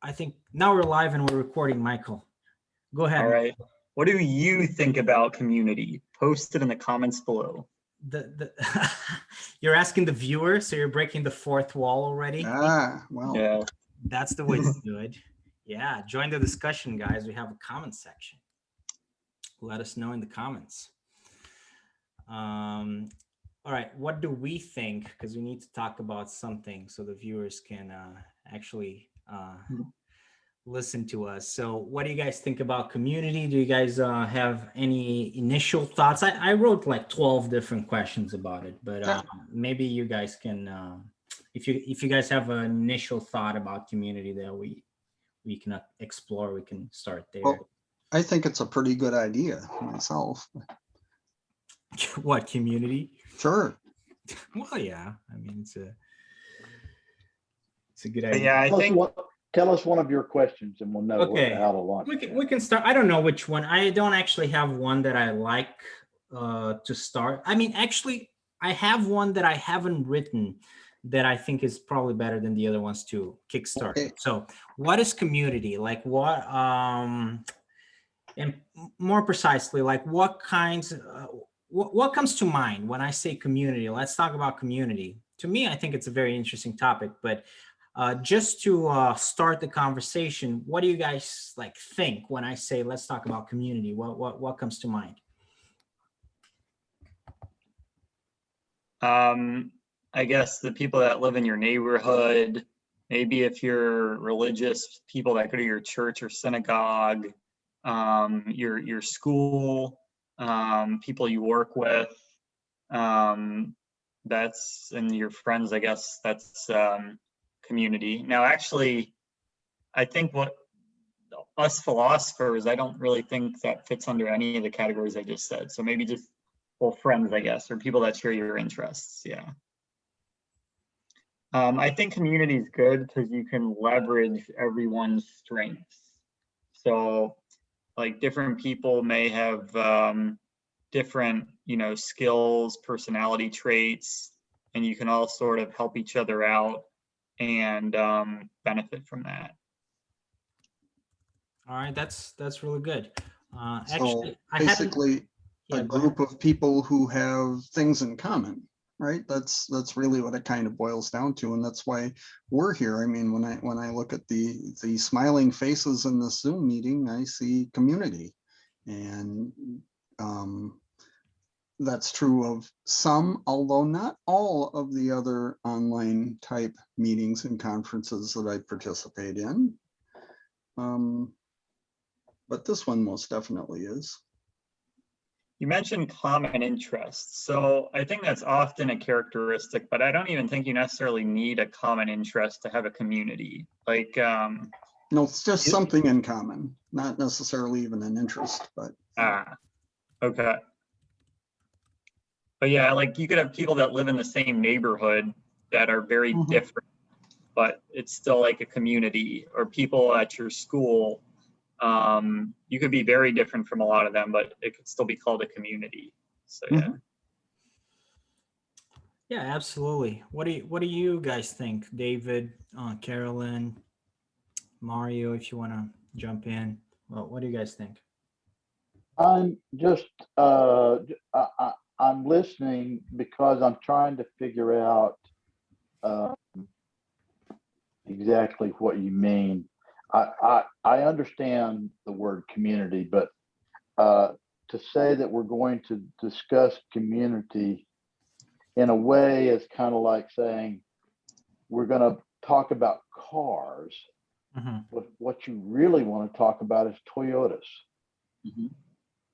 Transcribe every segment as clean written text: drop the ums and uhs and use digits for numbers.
I think now we're live and we're recording, Michael. Go ahead. All right. What do you think about community? Post it in the comments below. You're asking the viewer, so you're breaking the fourth wall already. Well. Yeah. That's the way to do it. Yeah, join the discussion, guys. We have a comment section. Let us know in the comments. All right, what do we think? Because we need to talk about something so the viewers can actually listen to us. So what do you guys think about community? Do you guys have any initial thoughts? I wrote like 12 different questions about it, but maybe you guys can, if you guys have an initial thought about community that we can explore, we can start there. Well, I think it's a pretty good idea myself. What, community? Sure. Well, yeah. I mean, it's a good idea. Yeah, I think. Tell us one of your questions and we'll know how to launch. We can start. I don't know which one. I don't actually have one that I like to start. I mean, actually, I have one that I haven't written that I think is probably better than the other ones to kickstart. Okay. So what is community? Like what, and more precisely, like what kinds, what comes to mind when I say community? Let's talk about community. To me, I think it's a very interesting topic, but just to start the conversation, what do you guys like think when I say let's talk about community? What comes to mind? I guess the people that live in your neighborhood, maybe if you're religious, people that go to your church or synagogue, your school, people you work with, that's, and your friends, I guess that's community. Now, actually, I think what us philosophers, I don't really think that fits under any of the categories I just said. So maybe just, well, friends, I guess, or people that share your interests. Yeah. I think community is good because you can leverage everyone's strengths. So like different people may have different, skills, personality traits, and you can all sort of help each other out and benefit from that. All right, that's really good. Actually, basically, a group of people who have things in common, right? That's really what it kind of boils down to, and that's why we're here. I mean, when I look at the smiling faces in the Zoom meeting, I see community, and that's true of some, although not all of the other online type meetings and conferences that I participate in. But this one most definitely is. You mentioned common interests. So I think that's often a characteristic, but I don't even think you necessarily need a common interest to have a community. Like, no, it's just something in common, not necessarily even an interest, but. Okay. But yeah, like you could have people that live in the same neighborhood that are very different, but it's still like a community, or people at your school. You could be very different from a lot of them, but it could still be called a community. So yeah. Yeah, absolutely. What do you guys think, David, Carolyn, Mario? If you want to jump in, well, what do you guys think? I'm just I'm listening because I'm trying to figure out exactly what you mean. I understand the word community, but to say that we're going to discuss community in a way is kind of like saying we're going to talk about cars, but what you really want to talk about is Toyotas.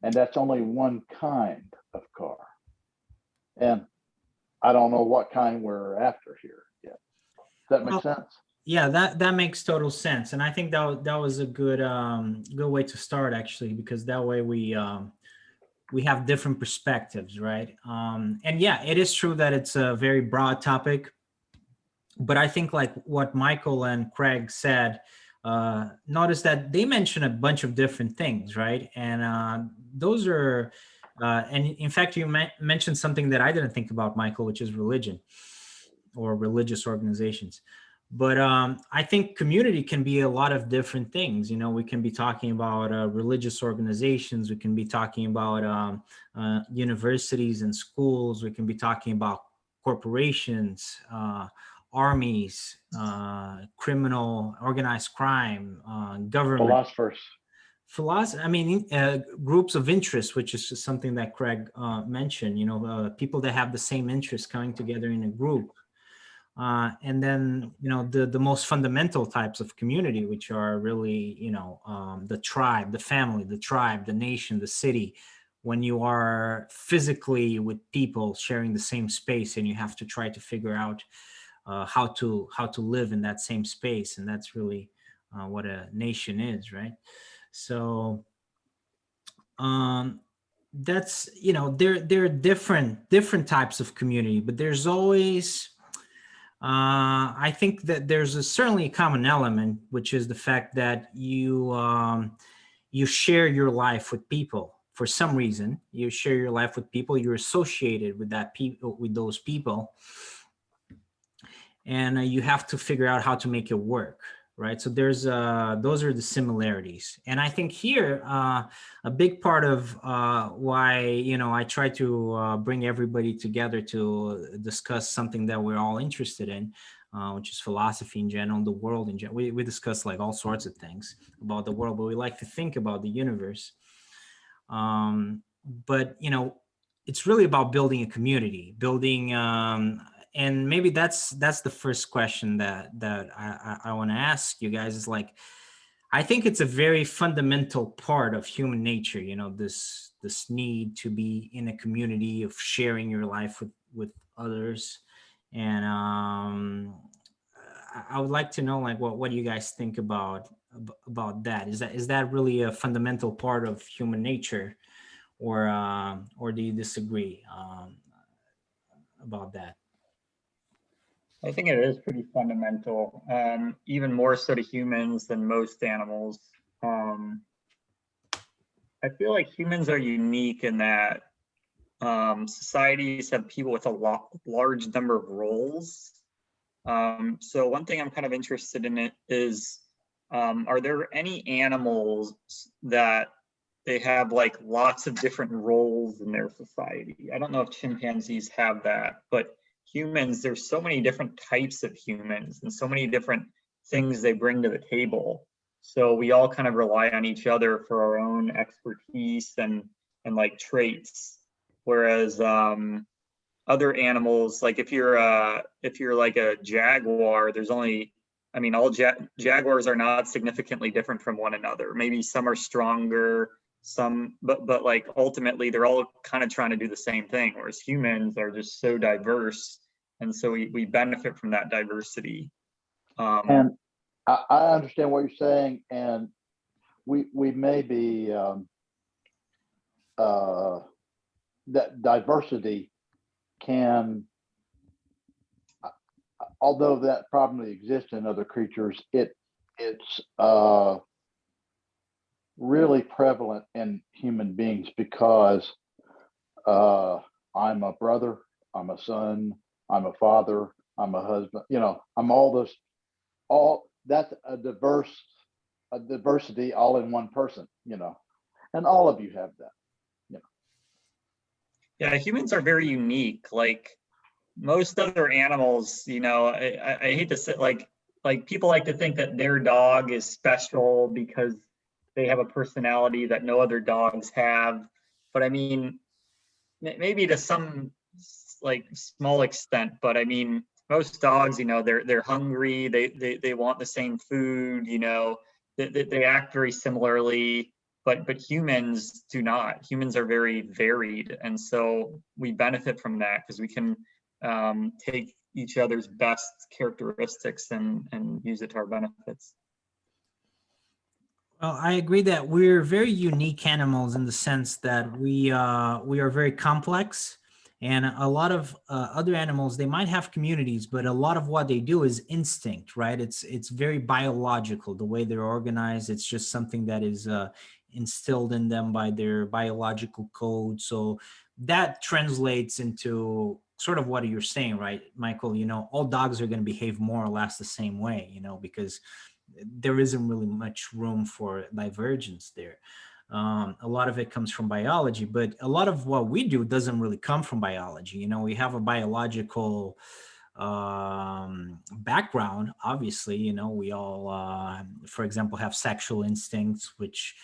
And that's only one kind of car. And I don't know what kind we're after here yet. Does that make sense? Yeah, that makes total sense, and I think that was a good way to start, actually, because that way we have different perspectives, right? And yeah, it is true that it's a very broad topic, but I think like what Michael and Craig said, notice that they mention a bunch of different things, right? And those are, and in fact, you mentioned something that I didn't think about, Michael, which is religion or religious organizations. But I think community can be a lot of different things. You know, we can be talking about religious organizations. We can be talking about universities and schools. We can be talking about corporations, armies, criminal, organized crime, government. Philosophers. Philosophy, I mean, groups of interest, which is just something that Craig mentioned, you know, people that have the same interests coming together in a group. And then, you know, the most fundamental types of community, which are really, you know, the tribe, the family, the tribe, the nation, the city, when you are physically with people sharing the same space and you have to try to figure out how to live in that same space. And that's really what a nation is, right? So that's, you know, there are different types of community, but there's always I think that there's certainly a common element, which is the fact that you share your life with people. For some reason, you share your life with people. You're associated with with those people, and you have to figure out how to make it work, right? So there's those are the similarities, and I think here a big part of why, you know, I try to bring everybody together to discuss something that we're all interested in, which is philosophy in general, the world in general. We discuss like all sorts of things about the world, but we like to think about the universe. But you know, it's really about building a community, building and maybe that's the first question that I want to ask you guys is like, I think it's a very fundamental part of human nature, you know, this need to be in a community of sharing your life with others. And I would like to know, like, what do you guys think about that? Is that really a fundamental part of human nature, or do you disagree about that? I think it is pretty fundamental, even more so to humans than most animals. I feel like humans are unique in that societies have people with a large number of roles. So one thing I'm kind of interested in it is, are there any animals that they have like lots of different roles in their society? I don't know if chimpanzees have that, but humans, there's so many different types of humans and so many different things they bring to the table. So we all kind of rely on each other for our own expertise and like traits. Whereas other animals, like if you're like a jaguar, there's only, I mean, all jaguars are not significantly different from one another. Maybe some are stronger, some, but like ultimately they're all kind of trying to do the same thing. Whereas humans are just so diverse, and so we benefit from that diversity. And I understand what you're saying, and we may be that diversity can, although that probably exists in other creatures, it's really prevalent in human beings because I'm a brother, I'm a son, I'm a father, I'm a husband, you know, I'm all that's a diversity all in one person, you know, and all of you have that, you know. Yeah, humans are very unique. Like most other animals, you know, I hate to say, like people like to think that their dog is special because they have a personality that no other dogs have. But I mean, maybe to some like small extent, but I mean, most dogs, you know, they're hungry, they want the same food, you know, they act very similarly, but humans do not. Humans are very varied, and so we benefit from that because we can take each other's best characteristics and use it to our benefits. Well, I agree that we're very unique animals in the sense that we are very complex, and a lot of other animals, they might have communities, but a lot of what they do is instinct, right? It's very biological the way they're organized. It's just something that is instilled in them by their biological code. So that translates into sort of what you're saying, right, Michael? All dogs are going to behave more or less the same way, because there isn't really much room for divergence there. A lot of it comes from biology, but a lot of what we do doesn't really come from biology. We have a biological background, obviously. We all for example have sexual instincts, which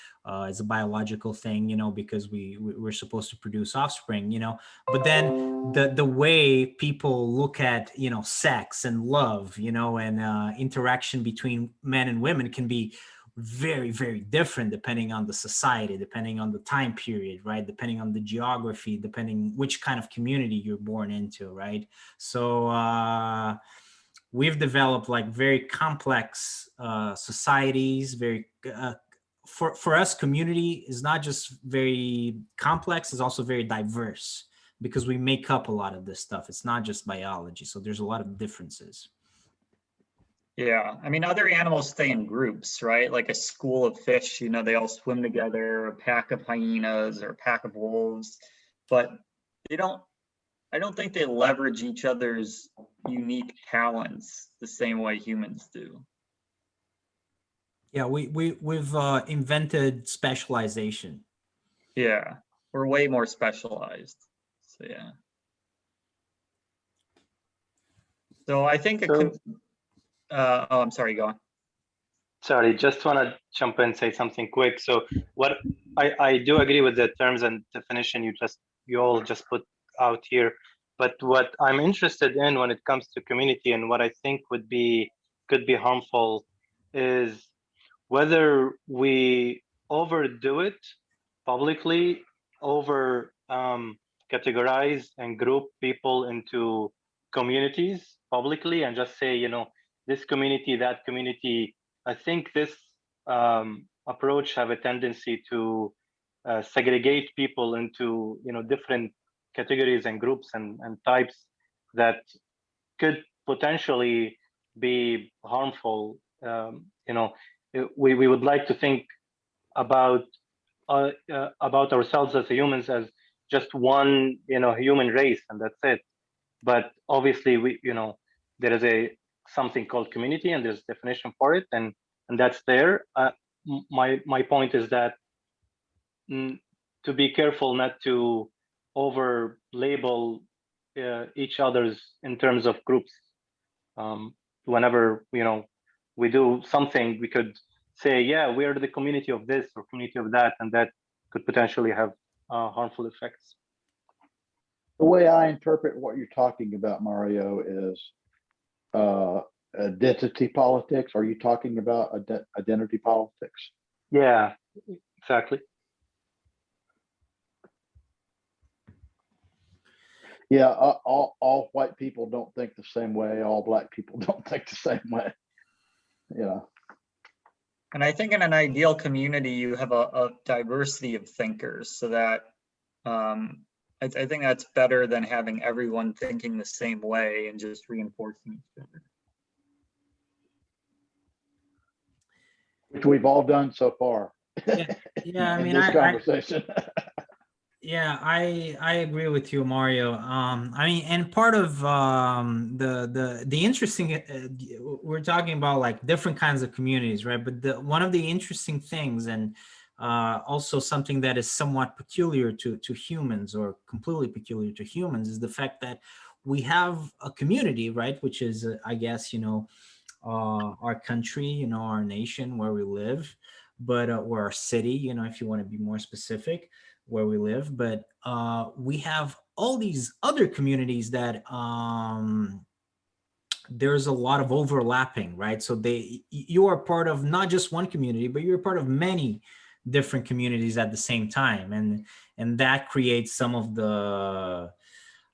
is a biological thing, because we're supposed to produce offspring, but then the way people look at sex and love, and interaction between men and women can be very, very different depending on the society, depending on the time period, right? Depending on the geography, depending which kind of community you're born into, right? So we've developed like very complex societies. Very for us, community is not just very complex; it's also very diverse, because we make up a lot of this stuff. It's not just biology, so there's a lot of differences. Yeah, I mean, other animals stay in groups, right? Like a school of fish, they all swim together, a pack of hyenas or a pack of wolves, but I don't think they leverage each other's unique talents the same way humans do. Yeah, we've invented specialization. Yeah, we're way more specialized. So yeah. So I think oh, I'm sorry, go on. Sorry, just want to jump in and say something quick. So what I do agree with the terms and definition you all just put out here. But what I'm interested in when it comes to community, and what I think could be harmful, is whether we overdo it publicly, over categorize and group people into communities publicly, and just say, this community, that community. I think this approach have a tendency to segregate people into different categories and groups and types that could potentially be harmful. We would like to think about ourselves as humans as just one human race, and that's it. But obviously there is something called community, and there's definition for it, and that's there. My point is that to be careful not to over label each other's in terms of groups. Whenever we do something, we could say, yeah, we are the community of this or community of that, and that could potentially have harmful effects. The way I interpret what you're talking about, Mario, is identity politics. Are you talking about identity politics? Yeah, exactly. Yeah, all white people don't think the same way. All black people don't think the same way. Yeah. And I think in an ideal community, you have a diversity of thinkers, so that I think that's better than having everyone thinking the same way and just reinforcing each other. Which we've all done so far. Yeah, I mean, this conversation. Yeah, I agree with you, Mario. I mean, and part of the interesting, we're talking about like different kinds of communities, right? But one of the interesting things, and also something that is somewhat peculiar to humans, or completely peculiar to humans, is the fact that we have a community, right? Which is, I guess, our country, our nation where we live, but or our city, if you want to be more specific, where we live. But we have all these other communities that there's a lot of overlapping, right? So you are part of not just one community, but you're part of many different communities at the same time, and that creates some of the,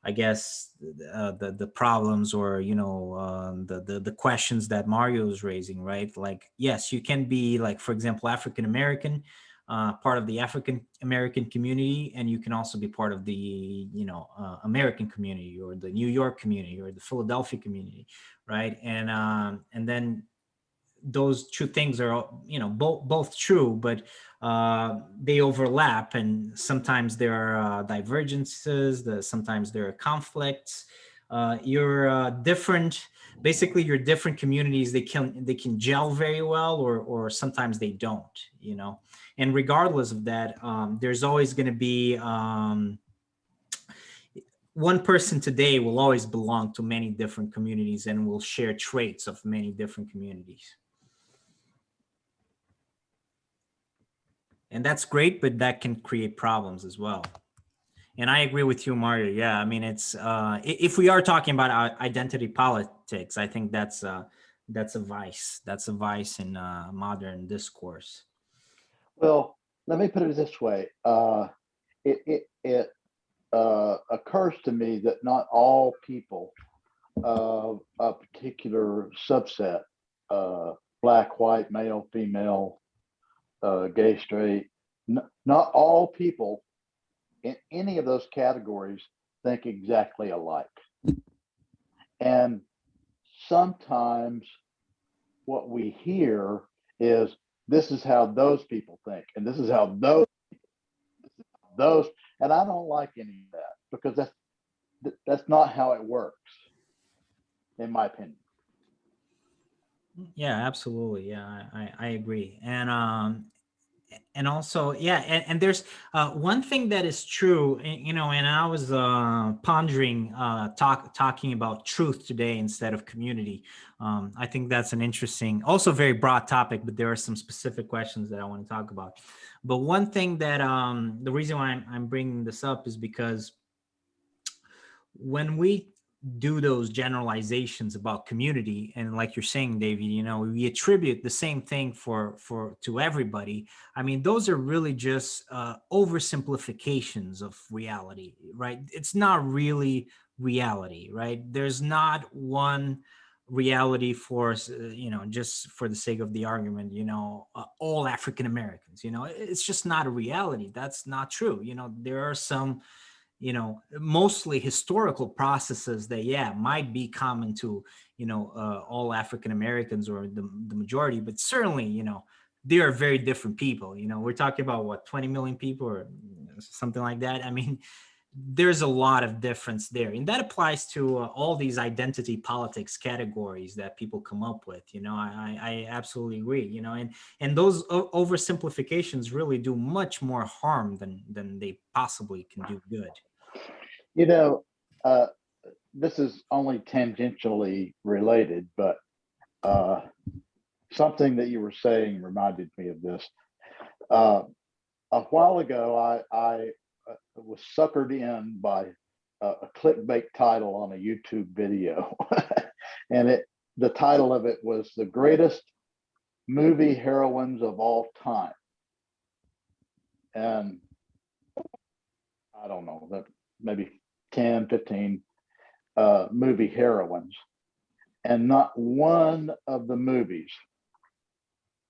I guess, the problems, or the questions that Mario is raising, right? Like, yes, you can be, like, for example, African American, part of the African American community, and you can also be part of the American community, or the New York community, or the Philadelphia community, right? And then those two things are both true, but they overlap, and sometimes there are divergences, sometimes there are conflicts. You're different. Basically, your different communities, they can gel very well, or sometimes they don't. And regardless of that, there's always going to be one person today will always belong to many different communities and will share traits of many different communities. And that's great, but that can create problems as well. And I agree with you, Mario. Yeah, I mean, it's if we are talking about identity politics, I think that's a vice. That's a vice in modern discourse. Well, let me put it this way. It occurs to me that not all people of a particular subset, black, white, male, female, gay, straight, not all people in any of those categories think exactly alike. And sometimes what we hear is, this is how those people think, and this is how those, and I don't like any of that, because that's not how it works, in my opinion. Yeah, absolutely. Yeah, I agree. And also, yeah, and there's one thing that is true, and I was pondering talking about truth today instead of community. I think that's an interesting, also very broad topic, but there are some specific questions that I want to talk about. But one thing that the reason why I'm bringing this up is because when we do those generalizations about community, and like you're saying, David, we attribute the same thing to everybody. I mean, those are really just oversimplifications of reality, right? It's not really reality, right? There's not one reality for just for the sake of the argument, all African Americans, it's just not a reality. That's not true. There are some mostly historical processes that might be common to all African Americans, or the majority, but certainly they are very different people. We're talking about what, 20 million people or something like that. I mean, there's a lot of difference there, and that applies to all these identity politics categories that people come up with. I absolutely agree. And those oversimplifications really do much more harm than they possibly can do good. This is only tangentially related, but something that you were saying reminded me of this. A while ago, I was suckered in by a clickbait title on a YouTube video. And the title of it was "The Greatest Movie Heroines of All Time." And I don't know, that maybe 10, 15 movie heroines. And not one of the movies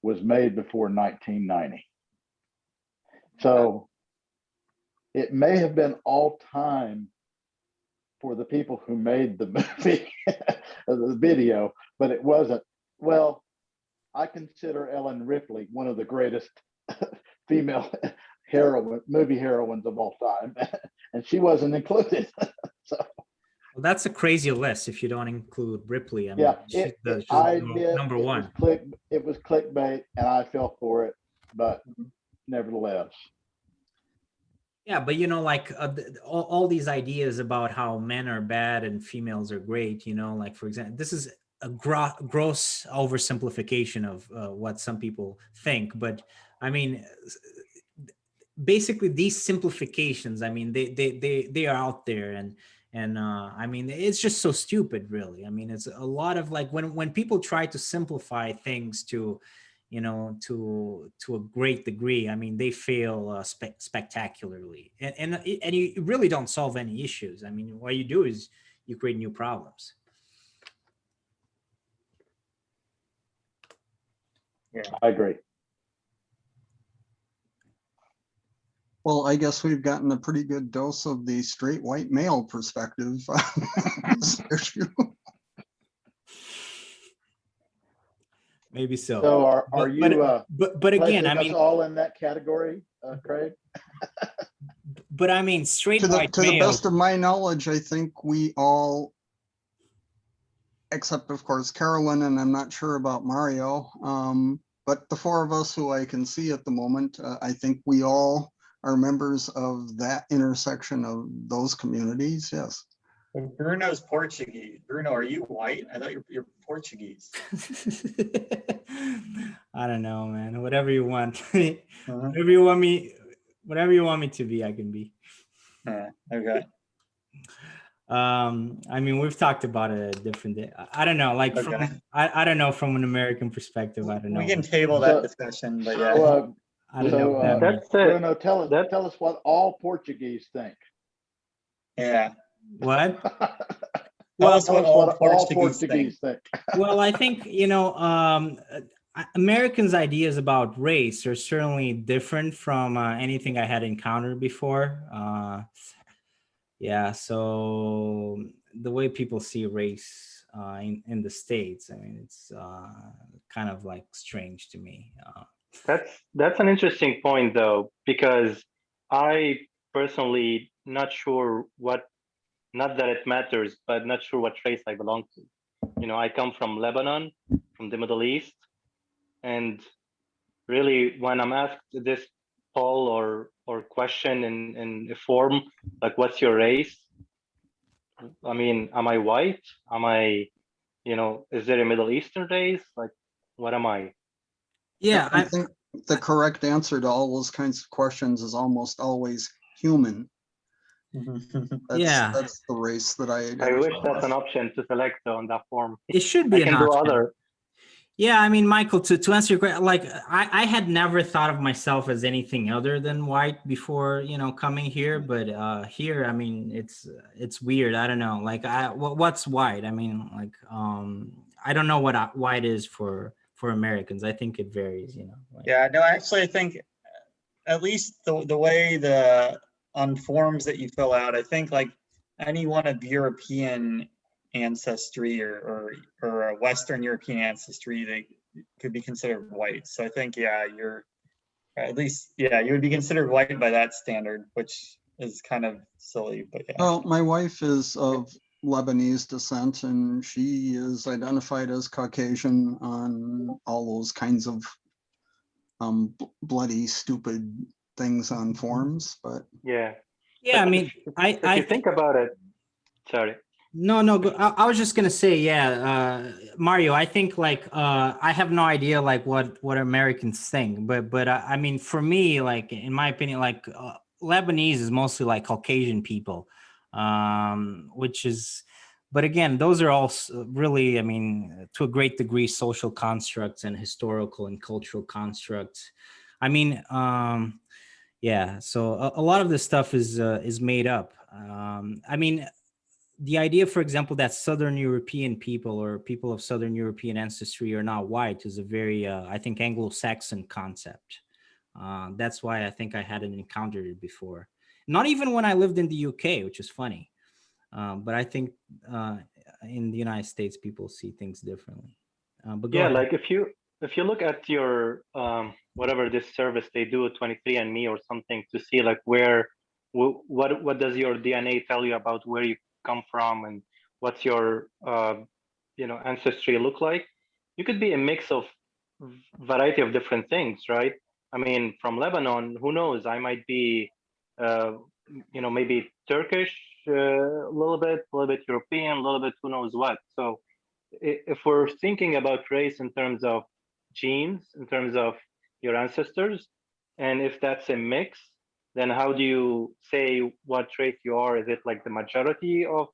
was made before 1990. So it may have been all time for the people who made the movie, the video, but it wasn't. Well, I consider Ellen Ripley one of the greatest female movie heroines of all time, and she wasn't included. So, well, that's a crazy list if you don't include Ripley. I mean, yeah, she's number one. It was clickbait, and I fell for it, but nevertheless. Yeah, but like all these ideas about how men are bad and females are great, like, for example, this is a gross oversimplification of what some people think. But I mean, basically these simplifications, I mean, they are out there, and I mean, it's just so stupid, really. I mean, it's a lot of, like, when people try to simplify things to a great degree, I mean, they fail spectacularly, and you really don't solve any issues. I mean, what you do is you create new problems. Yeah, I agree. Well, I guess we've gotten a pretty good dose of the straight white male perspective on this issue. maybe so. So are But you but again, placing I us mean, all in that category, Craig? but I mean, straight To the white to the male. best of my knowledge, I think we all, except of course Carolyn, and I'm not sure about Mario, but the four of us who I can see at the moment, I think we all are members of that intersection of those communities. Yes. Well, Bruno's Portuguese. Bruno, are you white? I thought you're Portuguese. I don't know, man. Whatever you want. Uh-huh. Whatever you want me to be, I can be. Okay. I mean, we've talked about it a different day. I don't know, like Okay. from I don't know, from an American perspective, I don't know. We can table that discussion, but yeah. So, I don't know. What that means. That's it. Bruno, tell us what all Portuguese think. Yeah. What? Tell Well, us what all Portuguese think. Well, I think, Americans' ideas about race are certainly different from anything I had encountered before. Yeah, so the way people see race in the States, I mean, it's kind of like strange to me. That's an interesting point though, because I personally not sure not that it matters, but not sure what race I belong to. I come from Lebanon, from the Middle East, and really when I'm asked this poll or question in a form, like what's your race? I mean, am I white? Am I, is there a Middle Eastern race? Like, what am I? Yeah, I think the correct answer to all those kinds of questions is almost always human. That's the race that I wish that's an option to select on that form. It should be I can an do option. other. Yeah, I mean, Michael, to answer your question, like I had never thought of myself as anything other than white before, coming here. But here, I mean, it's weird. I don't know. Like, what's white? I mean, like, I don't know what white is for Americans. I think it varies. Like, yeah, no, actually, I think at least the way on forms that you fill out, I think like anyone of European ancestry or a Western European ancestry, they could be considered white. So I think, yeah, you would be considered white by that standard, which is kind of silly, but yeah. Well, my wife is of Lebanese descent, and she is identified as Caucasian on all those kinds of bloody, stupid things on forms. But yeah, I mean, if you think about it, sorry. No, I was just gonna say, yeah, Mario. I think like I have no idea like what Americans think, but I mean, for me, like in my opinion, like Lebanese is mostly like Caucasian people, which is, but again, those are all really, I mean, to a great degree, social constructs and historical and cultural constructs. I mean, yeah. So a lot of this stuff is made up. I mean, the idea, for example, that Southern European people or people of Southern European ancestry are not white is a very, I think, Anglo-Saxon concept. That's why I think I hadn't encountered it before. Not even when I lived in the UK, which is funny. But I think in the United States, people see things differently. But go ahead. Like if you look at your whatever this service they do, 23andMe or something, to see like what does your DNA tell you about where you come from and what's your ancestry look like, you could be a mix of variety of different things, right? I mean, from Lebanon, who knows, I might be maybe Turkish, a little bit European, a little bit who knows what. So if we're thinking about race in terms of genes, in terms of your ancestors, and if that's a mix, then how do you say what race you are? Is it like the majority of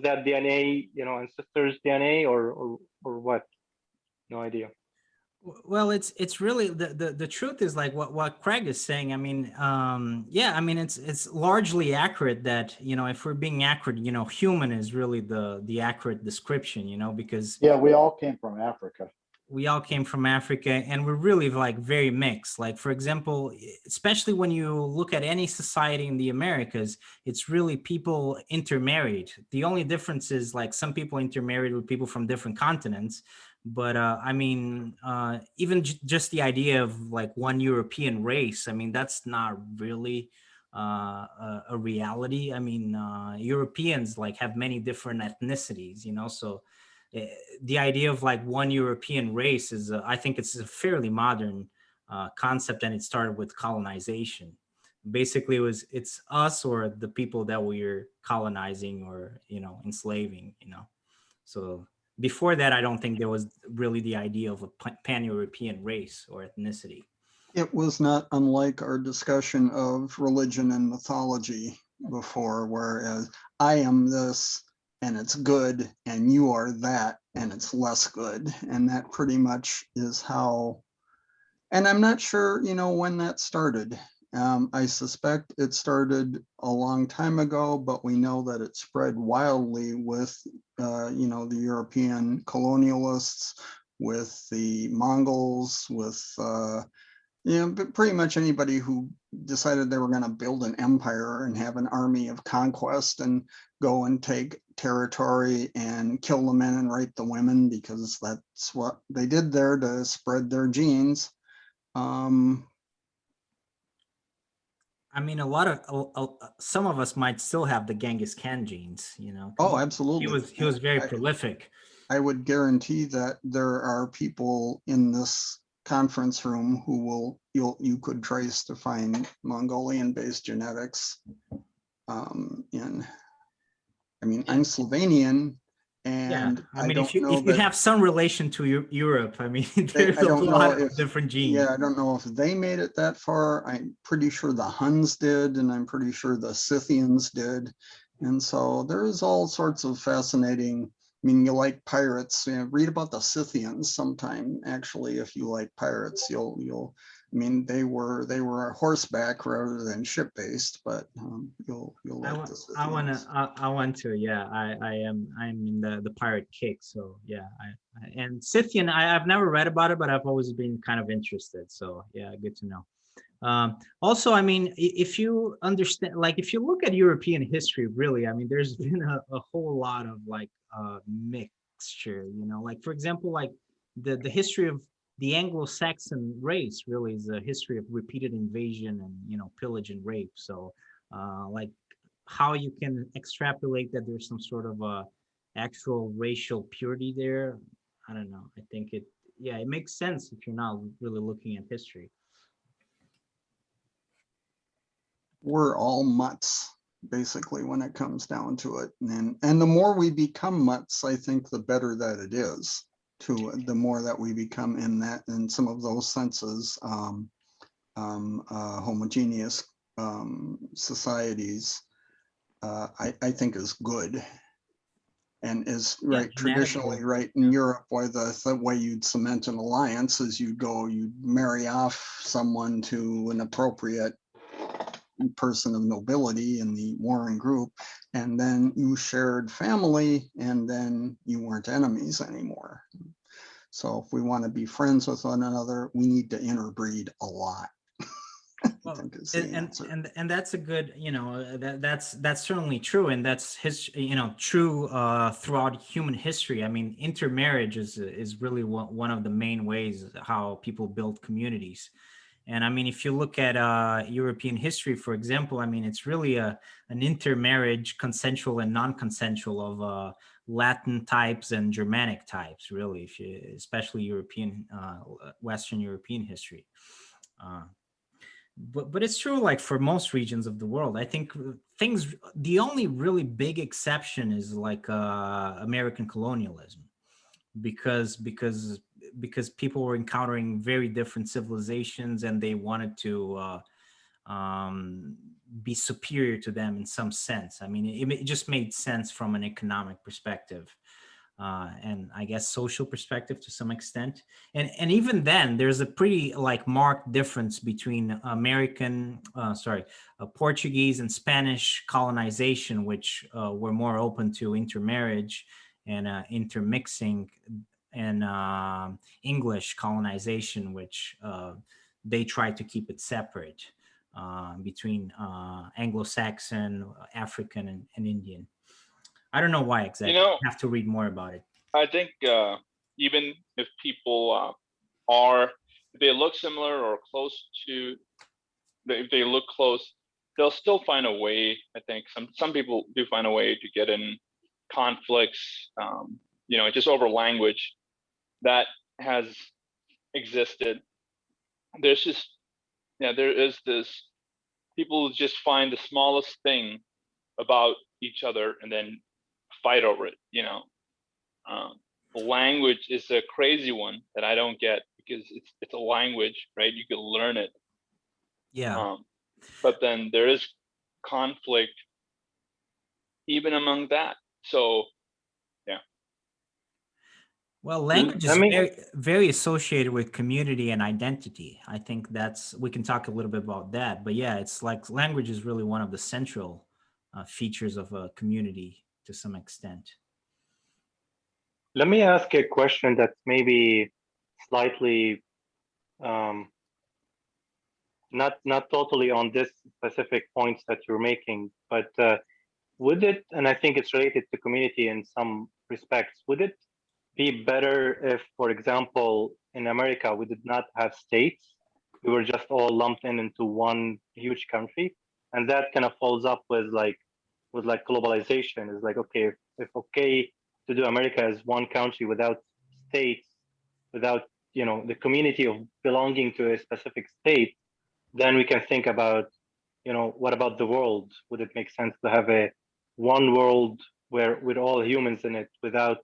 that DNA, ancestors' DNA, or what? No idea. Well, it's really the truth is like what Craig is saying. I mean, yeah, I mean it's largely accurate that, if we're being accurate, human is really the accurate description, because yeah, we all came from Africa. We all came from Africa, and we're really like very mixed. Like, for example, especially when you look at any society in the Americas, it's really people intermarried. The only difference is like some people intermarried with people from different continents, But I mean, even just the idea of like one European race, I mean, that's not really a reality. I mean, Europeans like have many different ethnicities, you know, so the idea of like one European race is, I think it's a fairly modern concept, and it started with colonization. Basically, it's us or the people that we're colonizing or, you know, enslaving, you know. So before that, I don't think there was really the idea of a pan-European race or ethnicity. It was not unlike our discussion of religion and mythology before, whereas I am this and it's good, and you are that and it's less good. And that pretty much is how, and I'm not sure, you know, when that started. I suspect it started a long time ago, but we know that it spread wildly with, you know, the European colonialists, with the Mongols, with, you know, but pretty much anybody who decided they were going to build an empire and have an army of conquest and go and take territory and kill the men and rape the women, because that's what they did there to spread their genes. I mean, a lot of some of us might still have the Genghis Khan genes, you know. Oh, He absolutely. was very prolific. I would guarantee that there are people in this conference room who will, you could trace to find Mongolian-based genetics. I mean, I'm Slovenian, and I mean, don't know if you that have some relation to Europe, I mean, there's I a don't know lot if, of different genes. yeah, I don't know if they made it that far. I'm pretty sure the Huns did, and I'm pretty sure the Scythians did. And so there's all sorts of fascinating, I mean, you like pirates, you know, read about the Scythians sometime. Actually, if you like pirates, you'll, I mean, they were horseback rather than ship-based, but you'll like the Scythians. I want to, yeah. I'm in the pirate kick, so yeah. And Scythian, I've never read about it, but I've always been kind of interested. So yeah, good to know. Also, I mean, if you understand, like, if you look at European history, really, I mean, there's been a whole lot of like mixture, you know, like for example, like the history of the Anglo-Saxon race really is a history of repeated invasion and, you know, pillage and rape. So, like how you can extrapolate that there's some sort of actual racial purity there, I don't know. I think yeah, it makes sense if you're not really looking at history. We're all mutts, basically, when it comes down to it. And the more we become mutts, I think the better that it is. The more that we become in some of those senses, homogeneous societies, I think is good. And is right, traditionally right in Europe, where the way you'd cement an alliance is you'd marry off someone to an appropriate person of nobility in the warring group, and then you shared family, and then you weren't enemies anymore. So if we want to be friends with one another, we need to interbreed a lot. Well, and that's a good, you know, that's certainly true, and that's you know, true throughout human history. I mean, intermarriage is really one of the main ways how people build communities. And I mean, if you look at European history, for example, I mean, it's really an intermarriage, consensual and non-consensual of Latin types and Germanic types, really, especially European, Western European history. But it's true, like for most regions of the world, I think the only really big exception is like American colonialism, because people were encountering very different civilizations, and they wanted to be superior to them in some sense. I mean, it just made sense from an economic perspective, and I guess social perspective to some extent. And even then, there's a pretty like marked difference between Portuguese and Spanish colonization, which were more open to intermarriage and intermixing, and English colonization, which they tried to keep it separate between Anglo-Saxon, African, and Indian. I don't know why exactly. You know, I have to read more about it. I think even if people if they look similar or close to, if they look close, they'll still find a way. I think some people do find a way to get in conflicts, just over language that has existed. There's just, there is this, people just find the smallest thing about each other and then fight over it. Language is a crazy one that I don't get, because it's a language, right? You can learn it. Yeah. But then there is conflict even among that. So, yeah. Well, language is very, very associated with community and identity. I think we can talk a little bit about that. But yeah, it's like language is really one of the central features of a community to some extent. Let me ask a question that's maybe slightly not totally on this specific points that you're making, but would it, and I think it's related to community in some respects, would it be better if, for example, in America, we did not have states, we were just all lumped into one huge country, and that kind of folds up with globalization. Is like, okay, if okay to do America as one country without states, without the community of belonging to a specific state, then we can think about, what about the world? Would it make sense to have a one world where with all humans in it, without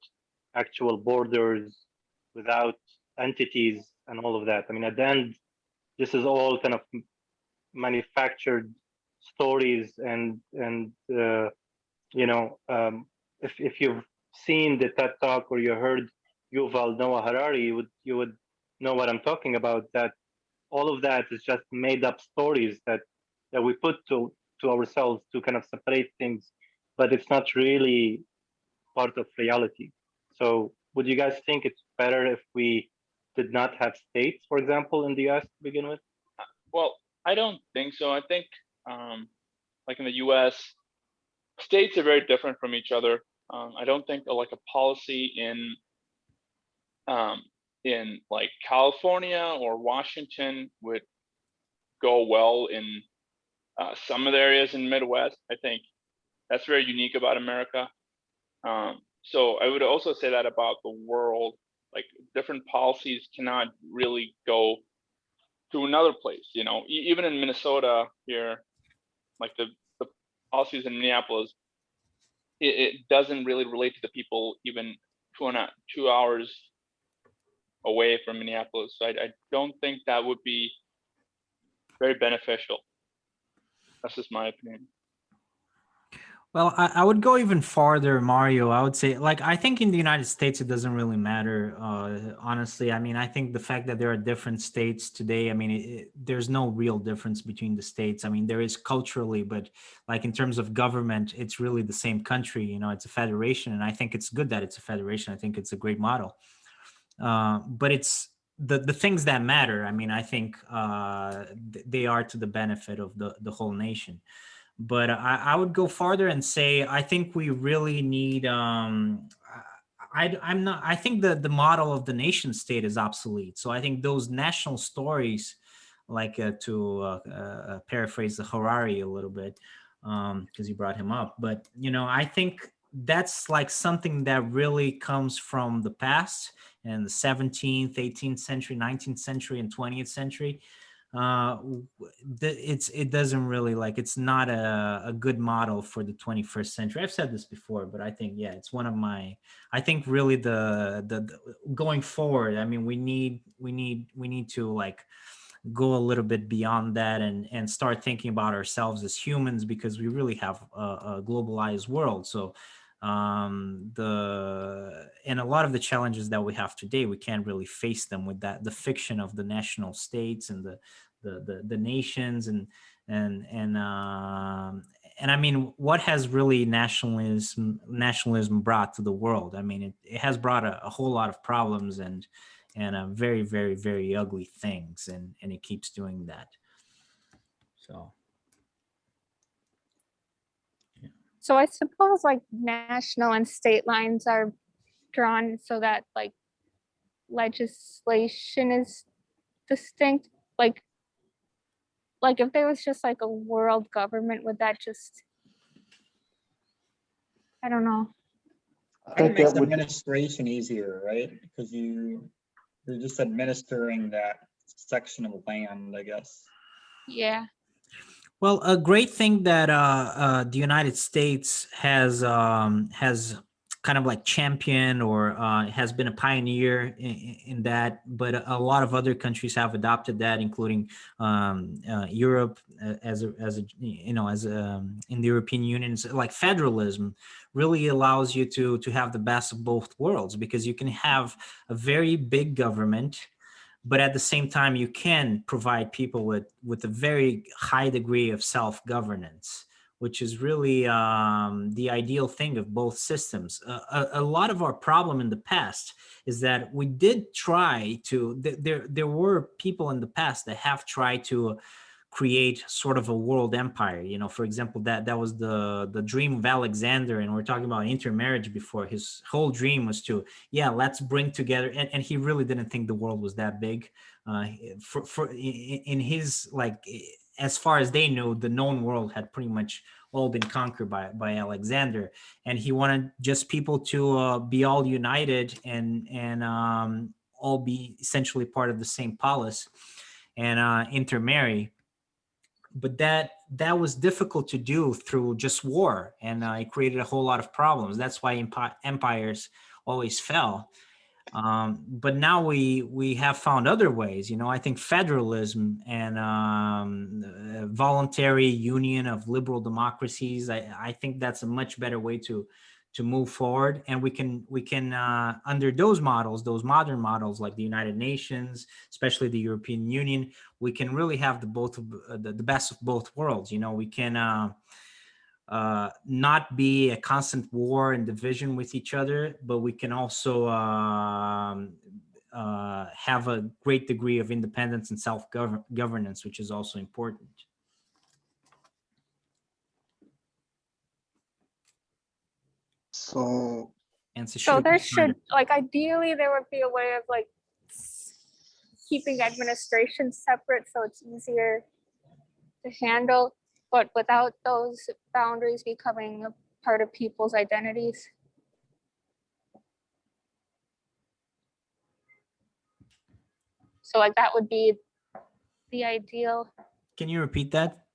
actual borders, without entities and all of that? I mean, at the end, this is all kind of manufactured stories, and if you've seen the TED Talk or you heard Yuval Noah Harari, you would know what I'm talking about. That all of that is just made up stories that we put to ourselves to kind of separate things, but it's not really part of reality. So would you guys think it's better if we did not have states, for example, in the US to begin with? Well, I don't think so. I think like in the US, states are very different from each other. I don't think like a policy in like California or Washington would go well in some of the areas in the Midwest. I think that's very unique about America. So I would also say that about the world, like different policies cannot really go to another place. Even in Minnesota here, like the policies in Minneapolis, it doesn't really relate to the people even 2 hours away from Minneapolis. So I don't think that would be very beneficial. That's just my opinion. Well, I would go even farther, Mario. I would say, like, I think in the United States, it doesn't really matter. Honestly, I mean, I think the fact that there are different states today, I mean, there's no real difference between the states. I mean, there is culturally, but like in terms of government, it's really the same country. It's a federation. And I think it's good that it's a federation. I think it's a great model. But it's the things that matter. I mean, I think they are to the benefit of the whole nation. But I would go farther and say I think we really need. I think the model of the nation state is obsolete. So I think those national stories, like to paraphrase the Harari a little bit, because you brought him up. But I think that's like something that really comes from the past in the 17th, 18th century, 19th century, and 20th century. It doesn't really, like, it's not a good model for the 21st century. I've said this before, but I think, yeah, it's one of my, I think really the going forward, I mean, we need to like go a little bit beyond that and start thinking about ourselves as humans, because we really have a globalized world. So and a lot of the challenges that we have today, we can't really face them with the fiction of the national states and the nations and I mean, what has really nationalism brought to the world? I mean, it has brought a whole lot of problems and very, very, very ugly things, and it keeps doing that. So. So I suppose like national and state lines are drawn so that like legislation is distinct? Like if there was just like a world government, would that just, I don't know. I Kind of think makes that would, administration easier, right? Because you're just administering that section of land, I guess. Yeah. Well, a great thing that the United States has kind of like championed or has been a pioneer in that, but a lot of other countries have adopted that, including Europe as a in the European Union. So like federalism really allows you to have the best of both worlds, because you can have a very big government, but at the same time you can provide people with a very high degree of self-governance, which is really the ideal thing of both systems. A lot of our problem in the past is that we did try to, there were people in the past that have tried to create sort of a world empire. You know, for example, that was the dream of Alexander, and we're talking about intermarriage before. His whole dream was to, yeah, let's bring together, and he really didn't think the world was that big. In his, like, as far as they knew, the known world had pretty much all been conquered by Alexander, and he wanted just people to be all united and all be essentially part of the same polis and intermarry. But that was difficult to do through just war, and it created a whole lot of problems. That's why empires always fell. But now we have found other ways. You know, I think federalism and voluntary union of liberal democracies, I think that's a much better way to move forward. And we can under those models, those modern models like the United Nations, especially the European Union, we can really have the best of both worlds. You know, we can not be a constant war and division with each other, but we can also have a great degree of independence and self-governance, which is also important. So And so So there should, like, ideally there would be a way of like keeping administration separate so it's easier to handle, but without those boundaries becoming a part of people's identities. So like that would be the ideal. Can you repeat that?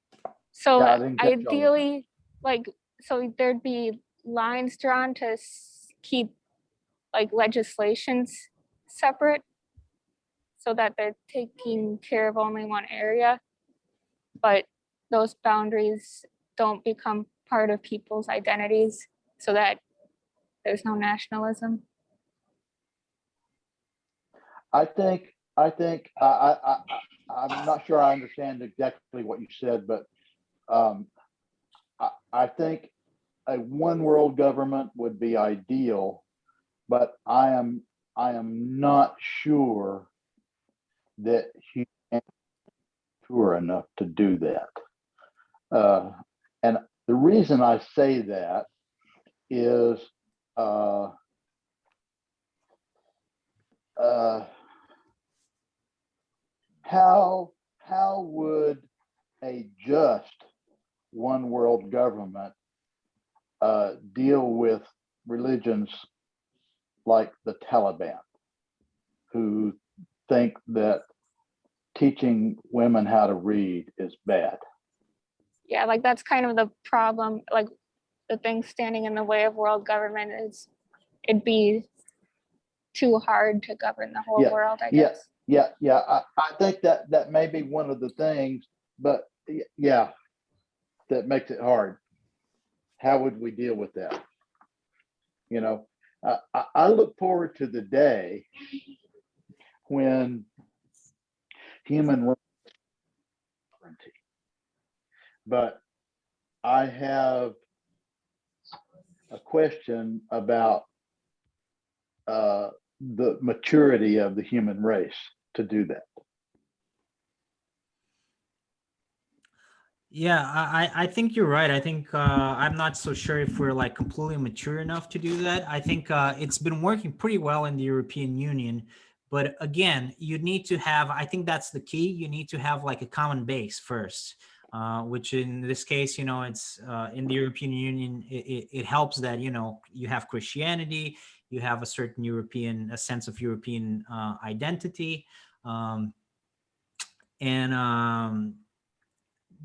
So Yeah, I didn't catch all of that. ideally, like, so there'd be lines drawn to keep like legislations separate so that they're taking care of only one area, but those boundaries don't become part of people's identities so that there's no nationalism. I'm not sure I understand exactly what you said, but I think a one world government would be ideal, but I am not sure that humanity is mature enough to do that. And the reason I say that is how would a just one world government deal with religions like the Taliban, who think that teaching women how to read is bad? Yeah, like that's kind of the problem. Like the thing standing in the way of world government is it'd be too hard to govern the whole world, I guess. Yeah. I think that may be one of the things, but yeah, that makes it hard. How would we deal with that? You know, I look forward to the day when human rights, but I have a question about the maturity of the human race to do that. Yeah, I think you're right. I think I'm not so sure if we're like completely mature enough to do that. I think it's been working pretty well in the European Union, But again, you need to have, I think that's the key. You need to have like a common base first, which in this case, it's in the European Union, it helps that, you have Christianity, you have a sense of European identity.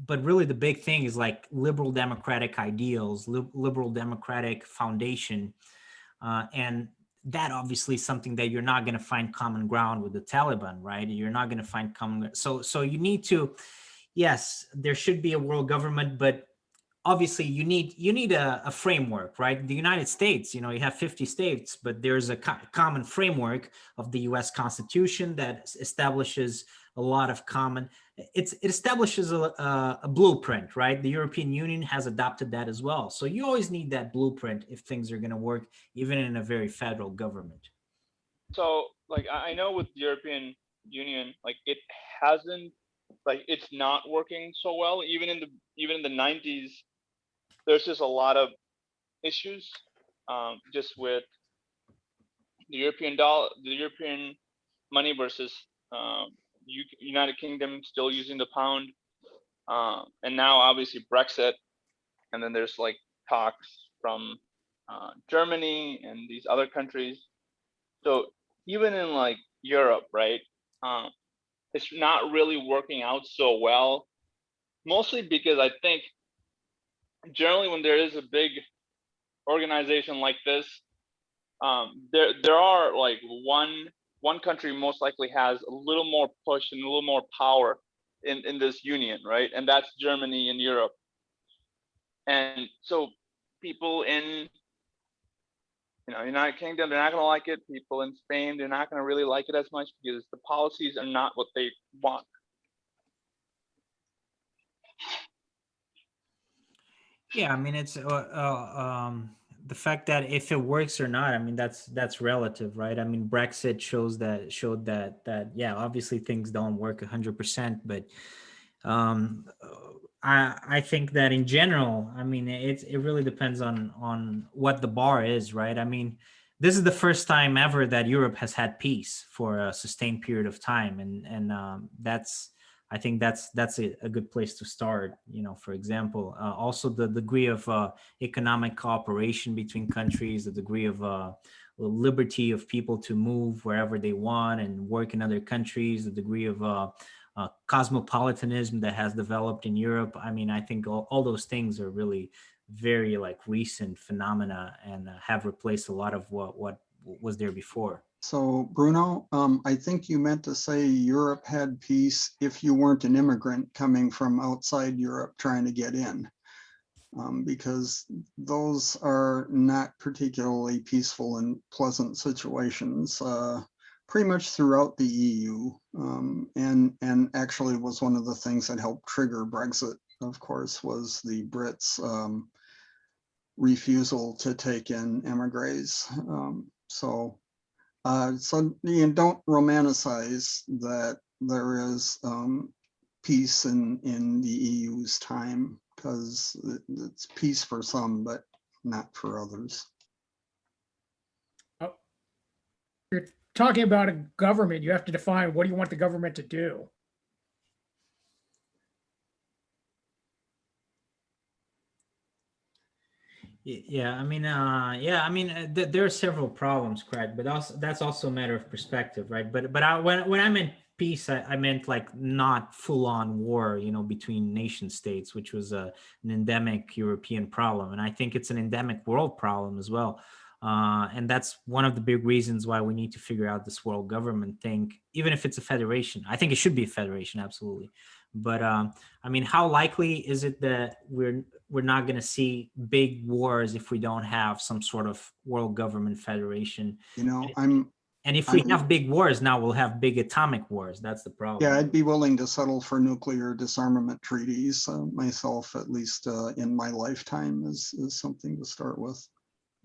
But really the big thing is like liberal democratic ideals, liberal democratic foundation. And that obviously is something that you're not going to find common ground with the Taliban, right? You're not going to find common. So you need to, yes, there should be a world government, but obviously you need a framework, right? The United States, you have 50 states, but there's a common framework of the US Constitution that establishes a lot of common, it establishes a blueprint, right? The European Union has adopted that as well. So you always need that blueprint if things are going to work, even in a very federal government. So like, I know with the European Union, like it hasn't, like it's not working so well. Even in the 90s, there's just a lot of issues just with the European dollar, the European money versus United Kingdom still using the pound, and now obviously Brexit, and then there's like talks from Germany and these other countries. So even in like Europe, right, it's not really working out so well, mostly because I think generally when there is a big organization like this, there are like one country most likely has a little more push and a little more power in this union, right? And that's Germany and Europe. And so people in United Kingdom, they're not going to like it. People in Spain, they're not going to really like it as much because the policies are not what they want. Yeah, I mean, it's the fact that if it works or not, I mean, that's relative, right? I mean, Brexit showed that yeah, obviously things don't work 100%, but I think that in general, I mean, it really depends on what the bar is, right? I mean, this is the first time ever that Europe has had peace for a sustained period of time, and I think that's a good place to start. For example, also the degree of economic cooperation between countries, the degree of liberty of people to move wherever they want and work in other countries, the degree of cosmopolitanism that has developed in Europe. I mean, I think all those things are really very like recent phenomena and have replaced a lot of what was there before. So Bruno, I think you meant to say Europe had peace if you weren't an immigrant coming from outside Europe trying to get in, because those are not particularly peaceful and pleasant situations pretty much throughout the EU, and actually was one of the things that helped trigger Brexit, of course, was the Brits' refusal to take in emigres. So you don't romanticize that there is peace in the EU's time, because it's peace for some, but not for others. Oh, you're talking about a government. You have to define, what do you want the government to do? Yeah, I mean, there are several problems, Craig, but that's also a matter of perspective, right? But when I meant peace, I meant like not full-on war, between nation states, which was an endemic European problem, and I think it's an endemic world problem as well. And that's one of the big reasons why we need to figure out this world government thing, even if it's a federation. I think it should be a federation, absolutely. But I mean, how likely is it that we're not going to see big wars if we don't have some sort of world government federation? And if we have big wars, now we'll have big atomic wars. That's the problem. Yeah, I'd be willing to settle for nuclear disarmament treaties myself, at least in my lifetime, is something to start with.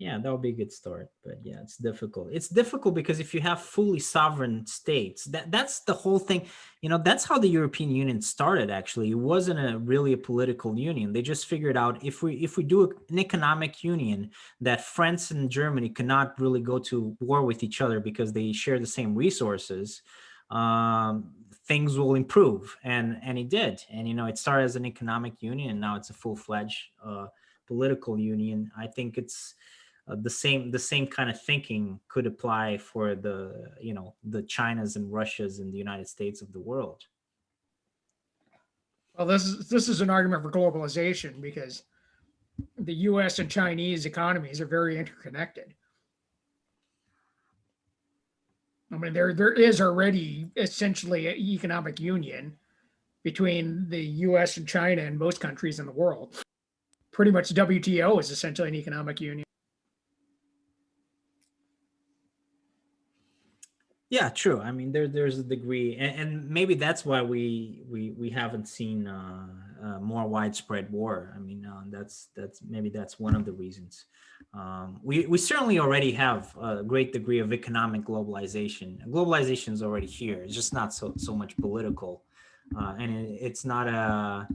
Yeah, that would be a good start. But yeah, it's difficult. It's difficult because if you have fully sovereign states, that's the whole thing. That's how the European Union started, actually. It wasn't really a political union. They just figured out if we do an economic union, that France and Germany cannot really go to war with each other because they share the same resources. Things will improve, and it did. And it started as an economic union, and now it's a full-fledged political union. I think it's the same kind of thinking could apply for the Chinas and Russias and the United States of the world. Well, this is an argument for globalization because the U.S. and Chinese economies are very interconnected. I mean, there is already essentially an economic union between the U.S. and China and most countries in the world. Pretty much WTO is essentially an economic union. Yeah, true. I mean, there's a degree, and maybe that's why we haven't seen more widespread war. I mean, that's one of the reasons. We certainly already have a great degree of economic globalization. Globalization is already here. It's just not so much political, and it's not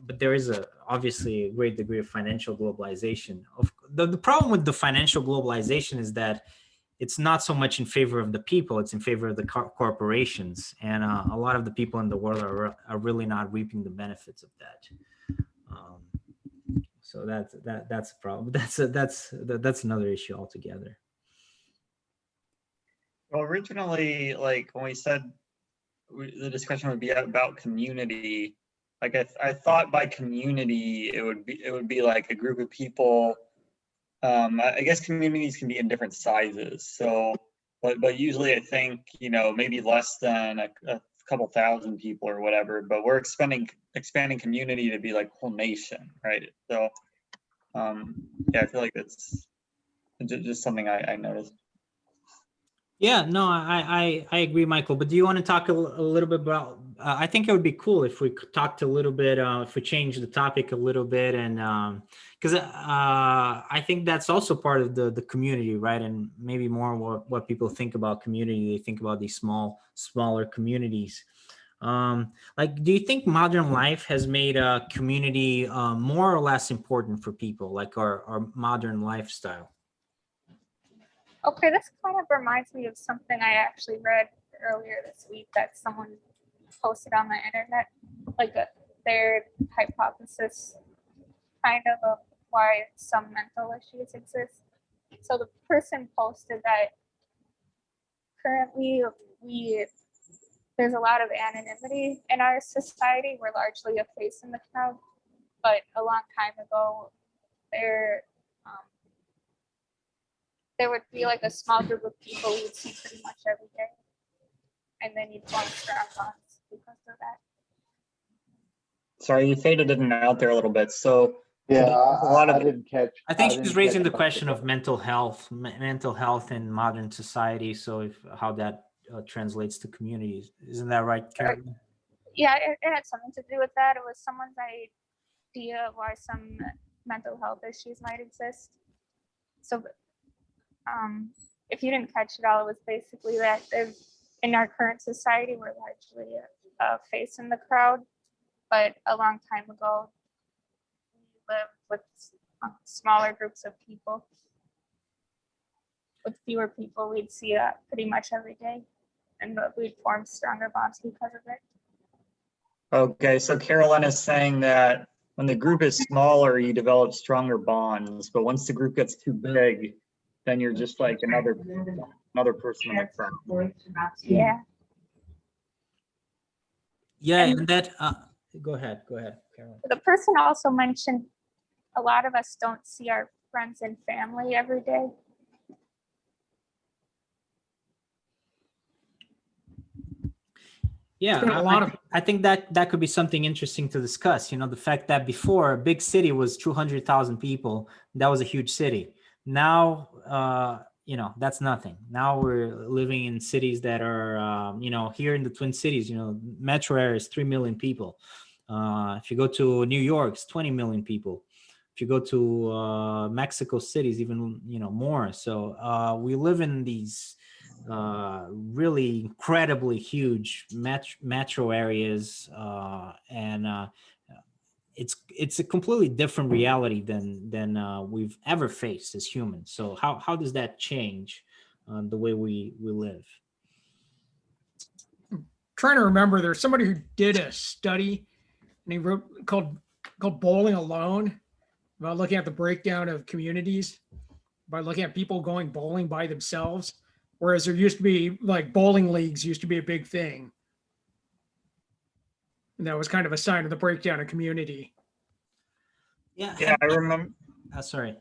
but there is obviously a great degree of financial globalization. The problem with the financial globalization is that it's not so much in favor of the people, it's in favor of the corporations. And a lot of the people in the world are really not reaping the benefits of that. So that's a problem. That's another issue altogether. Well, originally, like when we said the discussion would be about community, like I thought by community it would be like a group of people. I guess communities can be in different sizes. So, but usually I think, maybe less than a couple thousand people or whatever, but we're expanding community to be like whole nation, right? So, yeah, I feel like that's just something I noticed. Yeah, no, I agree, Michael. But do you want to talk a little bit about? I think it would be cool if we talked a little bit, if we change the topic a little bit, and because I think that's also part of the community, right? And maybe more what people think about community. They think about these smaller communities. Like, do you think modern life has made a community more or less important for people, like our modern lifestyle? Okay, this kind of reminds me of something I actually read earlier this week that someone posted on the internet, like their hypothesis kind of why some mental issues exist. So the person posted that currently there's a lot of anonymity in our society. We're largely a face in the crowd, but a long time ago there would be like a small group of people you'd see pretty much every day. And then you'd form strong bonds because of that. Sorry, you faded in and out there a little bit. So Yeah, I didn't catch. I think she's raising the much question that. of mental health in modern society. So how that translates to communities. Isn't that right, Karen? Yeah, it had something to do with that. It was someone's idea of why some mental health issues might exist. So if you didn't catch it all, it was basically that in our current society, we're largely a face in the crowd. But a long time ago, we lived with smaller groups of people. With fewer people, we'd see pretty much every day. And we'd form stronger bonds because of it. Okay, so Carolyn is saying that when the group is smaller, you develop stronger bonds, but once the group gets too big, then you're just like another person in the crowd. Yeah. Yeah, and that. Go ahead, Carolyn. The person also mentioned a lot of us don't see our friends and family every day. Yeah, I think that could be something interesting to discuss. The fact that before a big city was 200,000 people, that was a huge city. Now, that's nothing. Now we're living in cities that are, here in the Twin Cities, metro area is 3 million people. If you go to New York, it's 20 million people. If you go to Mexico cities, even more. So we live in these really incredibly huge metro areas, and it's a completely different reality than we've ever faced as humans. So how does that change the way we live? Trying to remember, there's somebody who did a study and he wrote called Bowling Alone, about looking at the breakdown of communities by looking at people going bowling by themselves, whereas there used to be like bowling leagues used to be a big thing, and that was kind of a sign of the breakdown of community. Yeah, I remember. Sorry.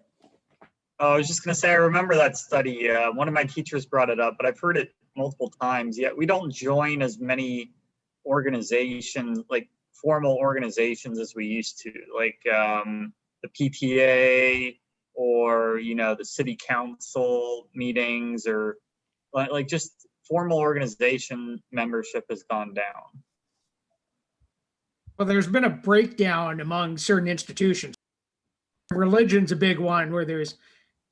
I was just going to say, I remember that study. One of my teachers brought it up, but I've heard it multiple times. Yet we don't join as many organizations, like formal organizations, as we used to, like the PTA or the city council meetings, or like just formal organization membership has gone down. Well, there's been a breakdown among certain institutions. Religion's a big one, where there's,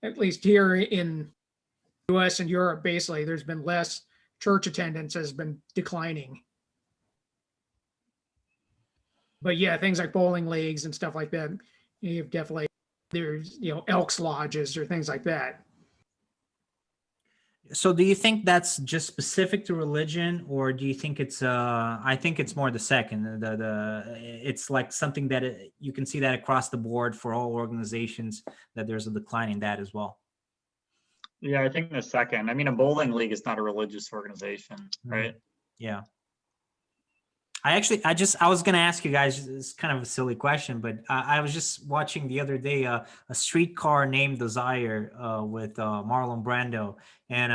at least here in the US and Europe, basically, there's been less church attendance has been declining. But yeah, things like bowling leagues and stuff like that, you've definitely, there's, Elks Lodges or things like that. So do you think that's just specific to religion, or do you think it's I think it's more the second, it's like something that you can see that across the board for all organizations, that there's a decline in that as well? Yeah, I think the second. I mean, a bowling league is not a religious organization, right? Yeah. I was going to ask you guys, it's kind of a silly question, but I was just watching the other day a Streetcar Named Desire with Marlon Brando, and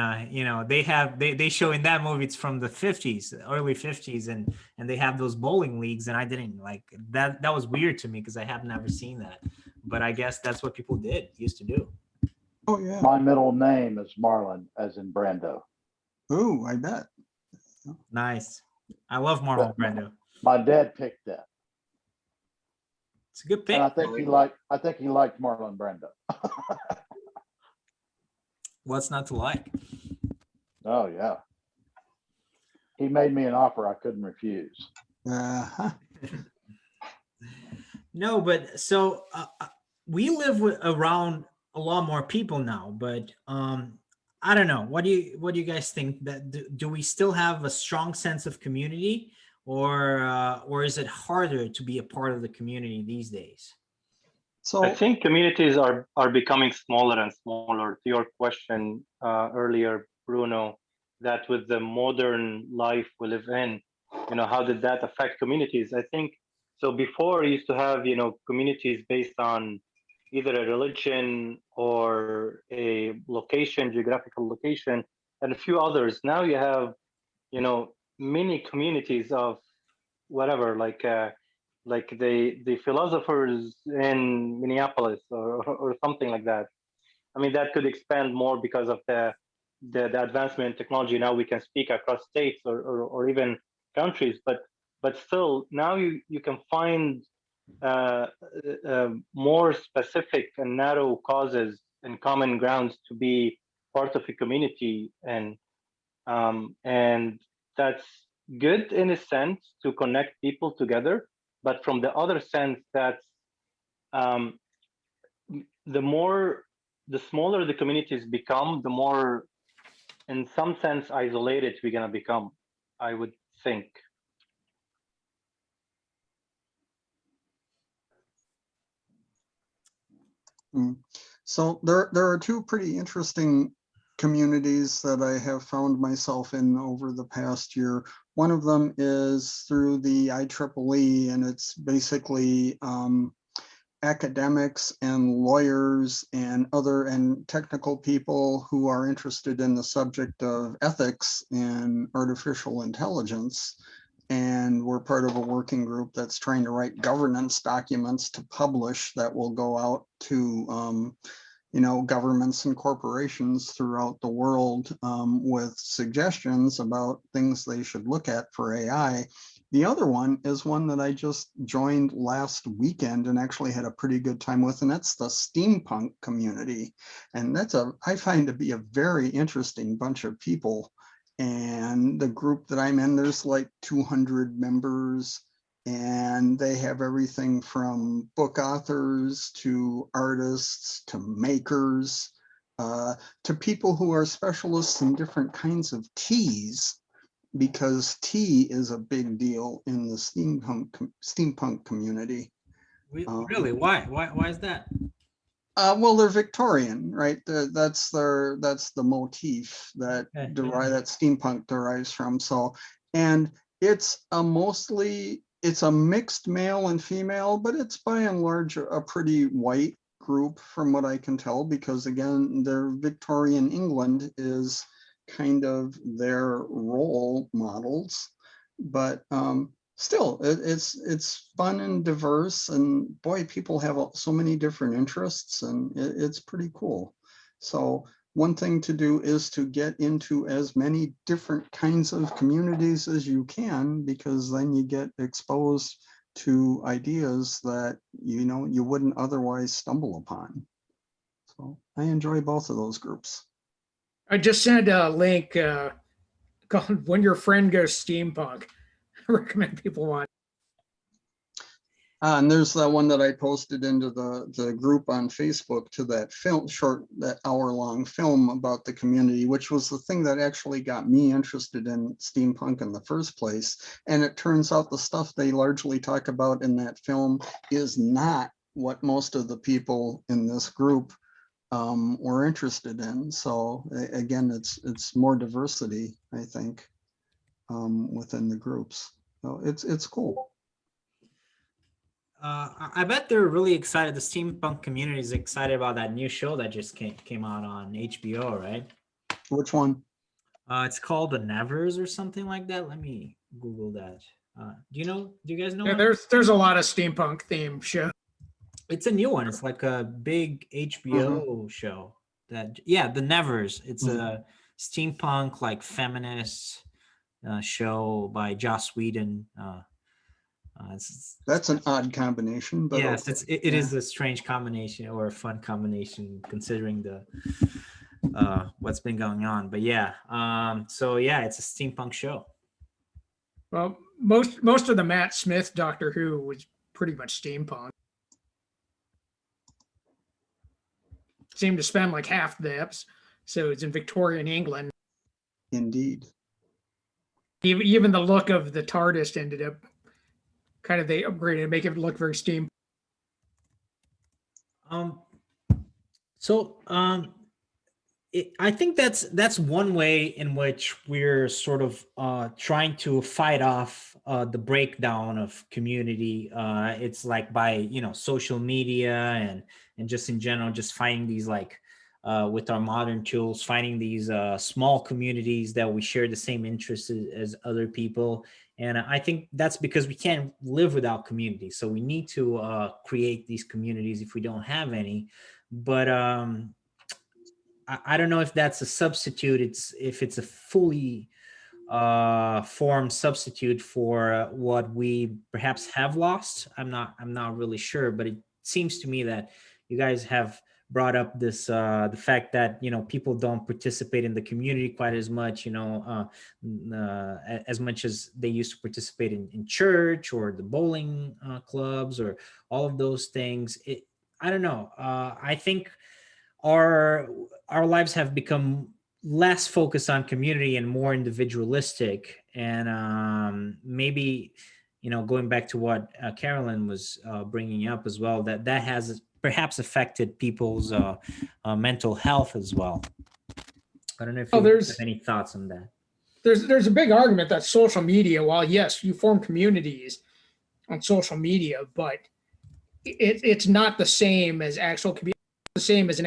they show in that movie, it's from the 50s, early 50s, and they have those bowling leagues, and I didn't like that. That was weird to me because I have never seen that, but I guess that's what people used to do. Oh yeah. My middle name is Marlon, as in Brando. Oh, I bet. Nice. I love Marlon Brando. My dad picked that. It's a good pick. And I think he liked Marlon Brando. What's not to like? Oh yeah. He made me an offer I couldn't refuse. No, but so we live around a lot more people now, but I don't know. What do you guys think? That do we still have a strong sense of community, or is it harder to be a part of the community these days? So I think communities are becoming smaller and smaller. To your question earlier, Bruno, that with the modern life we live in, how did that affect communities? I think so. Before, you used to have communities based on either a religion or a location, geographical location, and a few others. Now you have, many communities of whatever, like the philosophers in Minneapolis or something like that. I mean, that could expand more because of the advancement in technology. Now we can speak across states or even countries, but still, now you can find more specific and narrow causes and common grounds to be part of a community, and that's good in a sense to connect people together. But from the other sense, that's the smaller the communities become, the more, in some sense, isolated we're gonna become, I would think. So there are two pretty interesting communities that I have found myself in over the past year. One of them is through the IEEE, and it's basically academics and lawyers and technical people who are interested in the subject of ethics and artificial intelligence. And we're part of a working group that's trying to write governance documents to publish that will go out to governments and corporations throughout the world with suggestions about things they should look at for AI. The other one is one that I just joined last weekend and actually had a pretty good time with, and that's the steampunk community. And I find to be a very interesting bunch of people. And the group that I'm in, there's like 200 members, and they have everything from book authors to artists to makers to people who are specialists in different kinds of teas, because tea is a big deal in the steampunk community. Really? Why is that? Well, they're Victorian, right? That's the motif that that steampunk derives from. So, and it's a mixed male and female, but it's by and large a pretty white group from what I can tell, because again, their Victorian England is kind of their role models, but still it's fun and diverse, and boy, people have so many different interests, and it's pretty cool. So one thing to do is to get into as many different kinds of communities as you can, because then you get exposed to ideas that you wouldn't otherwise stumble upon. So I enjoy both of those groups. I just sent a link called When Your Friend Goes Steampunk. I recommend people watch. And there's that one that I posted into the group on Facebook, to that that hour-long film about the community, which was the thing that actually got me interested in steampunk in the first place. And it turns out the stuff they largely talk about in that film is not what most of the people in this group were interested in. So again, it's more diversity, I think, within the groups. So it's cool. I bet they're really excited. The steampunk community is excited about that new show that just came out on HBO, right? Which one? It's called The Nevers or something like that. Let me Google that. Do you guys know? Yeah, there's a lot of steampunk themed show. It's a new one. It's like a big HBO show. The Nevers. It's a steampunk, like, feminist show by Joss Whedon. That's an odd combination, but yes, it is a strange combination, or a fun combination, considering the what's been going on. But so it's a steampunk show. Well, most of the Matt Smith Doctor Who was pretty much steampunk. Seemed to spend like half the eps, so it's in Victorian England. Indeed. Even the look of the TARDIS ended up they upgraded, make it look very steam. I think that's one way in which we're sort of trying to fight off the breakdown of community. It's like by social media and just in general, just finding these, like, with our modern tools, finding these small communities that we share the same interests as other people. And I think that's because we can't live without community. So we need to create these communities if we don't have any. But I don't know if that's a substitute. If it's a fully formed substitute for what we perhaps have lost. I'm not really sure, but it seems to me that you guys have brought up this the fact that people don't participate in the community quite as much, as much as they used to participate in church or the bowling clubs or all of those things. I don't know. I think our lives have become less focused on community and more individualistic, and maybe going back to what Carolyn was bringing up as well, that has perhaps affected people's mental health as well. I don't know if you have any thoughts on that. There's a big argument that social media, while yes, you form communities on social media, but it's not the same as actual community, the same as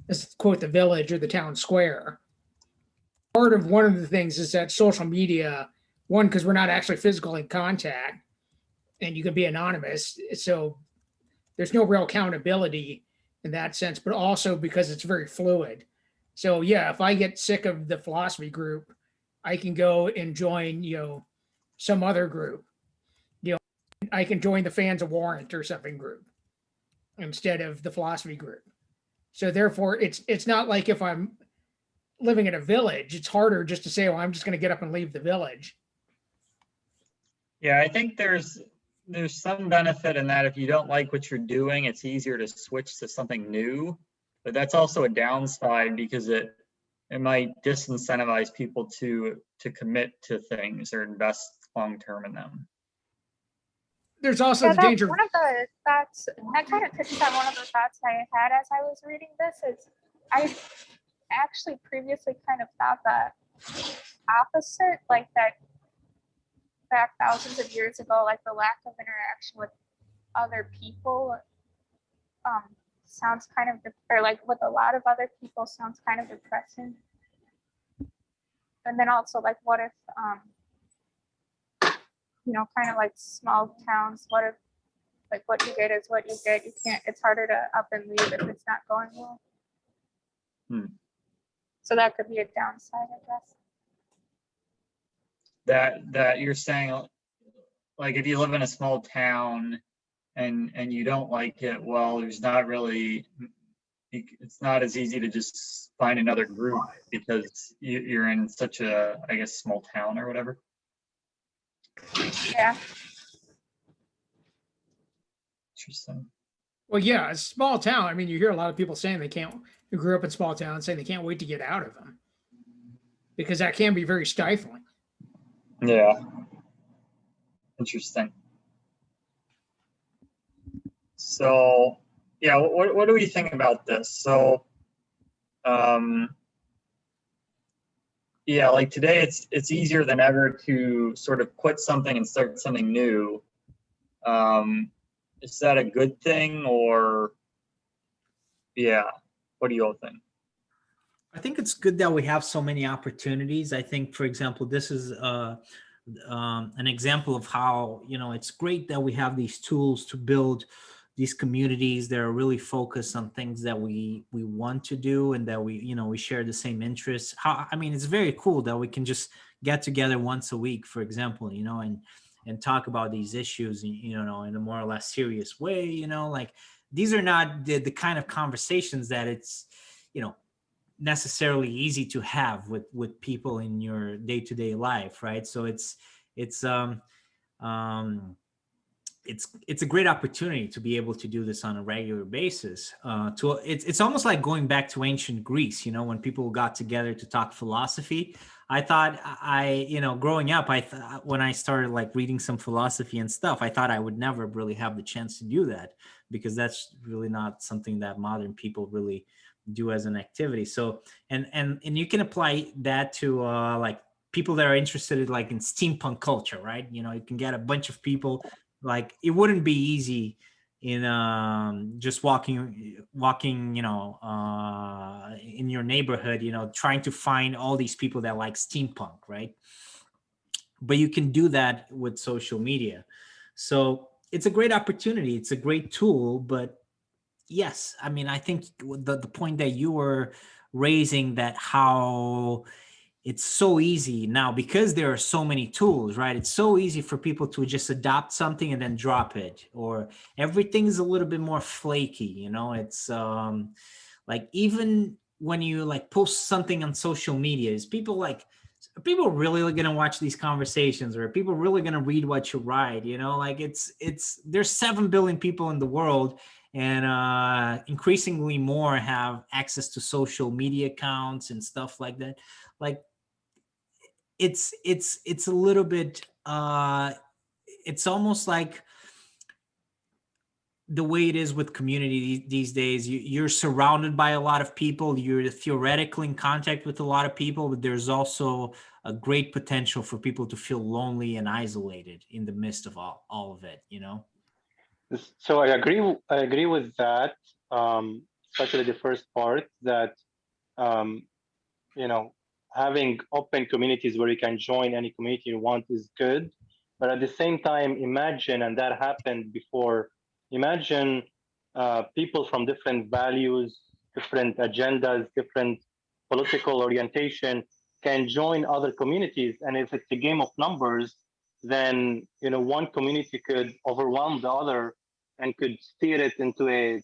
as quote the village or the town square. Part of one of the things is that social media, one, because we're not actually physically in contact and you can be anonymous, so there's no real accountability in that sense, but also because it's very fluid. So if I get sick of the philosophy group, I can go and join, some other group I can join the fans of Warrant or something group instead of the philosophy group. So therefore, it's not like if I'm living in a village, it's harder just to say, well, I'm just going to get up and leave the village. Yeah, I think there's some benefit in that if you don't like what you're doing, it's easier to switch to something new. But that's also a downside because it might disincentivize people to commit to things or invest long term in them. There's also Yeah, the danger. one of the thoughts, that kind of touches on one of the thoughts I had as I was reading this, is I actually previously kind of thought that opposite, like that back thousands of years ago, like the lack of interaction with other people sounds kind of, or like with a lot of other people sounds kind of depressing. And then also like, what if, you know, kind of like small towns, what if like what you get is what you get, you can't, it's harder to up and leave if it's not going well. So that could be a downside, I guess. That you're saying, like if you live in a small town and you don't like it, well, there's not really, it's not as easy to just find another group because you're in such a, I guess, small town or whatever. Yeah. Interesting. Well, yeah, a small town. I mean, you hear a lot of people saying who grew up in small towns saying they can't wait to get out of them because that can be very stifling. Yeah. Interesting. So, yeah, what do we think about this? So, yeah, like today it's easier than ever to sort of quit something and start something new. Is that a good thing, or yeah, what do you all think? I think it's good that we have so many opportunities. I think, for example, this is an example of how, you know, it's great that we have these tools to build these communities that are really focused on things that we want to do and that we, you know, we share the same interests. I mean, it's very cool that we can just get together once a week, for example, you know, and talk about these issues, you know, in a more or less serious way, you know, like these are not the kind of conversations that it's, you know, necessarily easy to have with people in your day-to-day life, right? So it's a great opportunity to be able to do this on a regular basis. It's almost like going back to ancient Greece, you know, when people got together to talk philosophy. I thought you know, growing up, when I started like reading some philosophy and stuff, I thought I would never really have the chance to do that because that's really not something that modern people really do as an activity. So, and you can apply that to like people that are interested in like in steampunk culture, right? You know, you can get a bunch of people. Like it wouldn't be easy in just walking, you know, in your neighborhood, you know, trying to find all these people that like steampunk, right? But you can do that with social media. So it's a great opportunity. It's a great tool, but yes, I mean, I think the point that you were raising, that how it's so easy now because there are so many tools, right? It's so easy for people to just adopt something and then drop it, or everything's a little bit more flaky, you know? It's like even when you like post something on social media, is people really going to watch these conversations, or are people really going to read what you write? You know, like there's 7 billion people in the world, and increasingly more have access to social media accounts and stuff like that. Like it's a little bit it's almost like the way it is with community these days. You're surrounded by a lot of people, you're theoretically in contact with a lot of people, but there's also a great potential for people to feel lonely and isolated in the midst of all of it, you know? So I agree with that, especially the first part, that you know, having open communities where you can join any community you want is good. But at the same time, imagine, and that happened before, imagine people from different values, different agendas, different political orientation can join other communities. And if it's a game of numbers, then one community could overwhelm the other and could steer it into a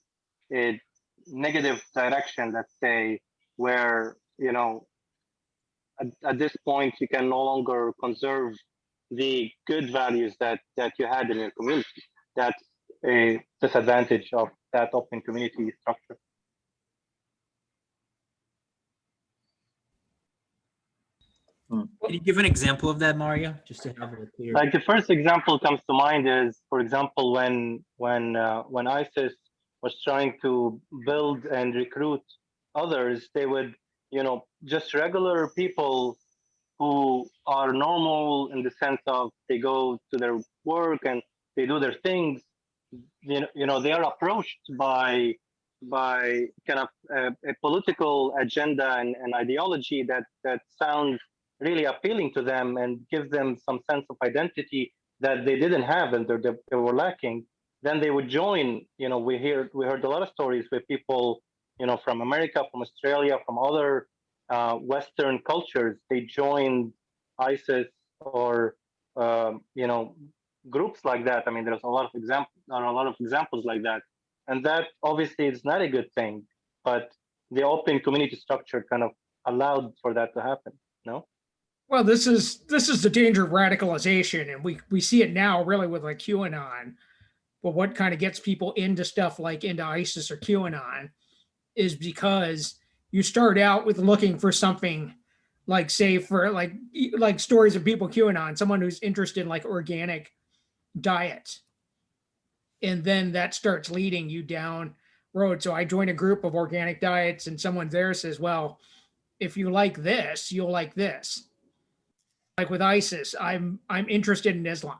negative direction, let's say, where at this point you can no longer conserve the good values that you had in your community. That's a disadvantage of that open community structure. Can you give an example of that, Mario, just to have it clear? Like the first example comes to mind is, for example, when ISIS was trying to build and recruit others, they would, just regular people who are normal in the sense of they go to their work and they do their things. They are approached by kind of a political agenda and ideology that sounds really appealing to them and gives them some sense of identity that they didn't have and they were lacking. Then they would join. We heard a lot of stories with people, from America, from Australia, from other Western cultures. They joined ISIS or groups like that. I mean, there's a lot of examples like that, and that obviously is not a good thing. But the open community structure kind of allowed for that to happen. No. Well, this is the danger of radicalization, and we see it now really with like QAnon. But what kind of gets people into stuff like into ISIS or QAnon is because you start out with looking for something like, say, for like stories of people QAnon, someone who's interested in like organic diet, and then that starts leading you down road. So I join a group of organic diets, and someone there says, well, if you like this, you'll like this. Like with ISIS, I'm interested in Islam.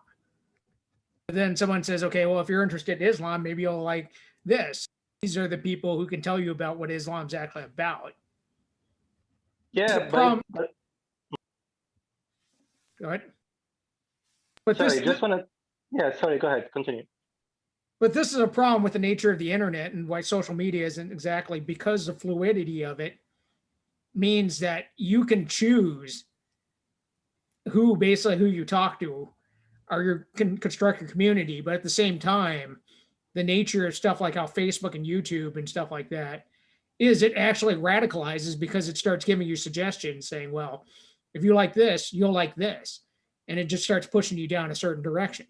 Then someone says, okay, well, if you're interested in Islam, maybe you'll like this. These are the people who can tell you about what Islam's actually about. Yeah, but go ahead. But sorry, this, sorry, go ahead, continue. But this is a problem with the nature of the internet and why social media isn't exactly, because the fluidity of it means that you can choose who you talk to, or you can construct your community. But at the same time, the nature of stuff like how Facebook and YouTube and stuff like that is it actually radicalizes, because it starts giving you suggestions saying, well, if you like this, you'll like this. And it just starts pushing you down a certain direction.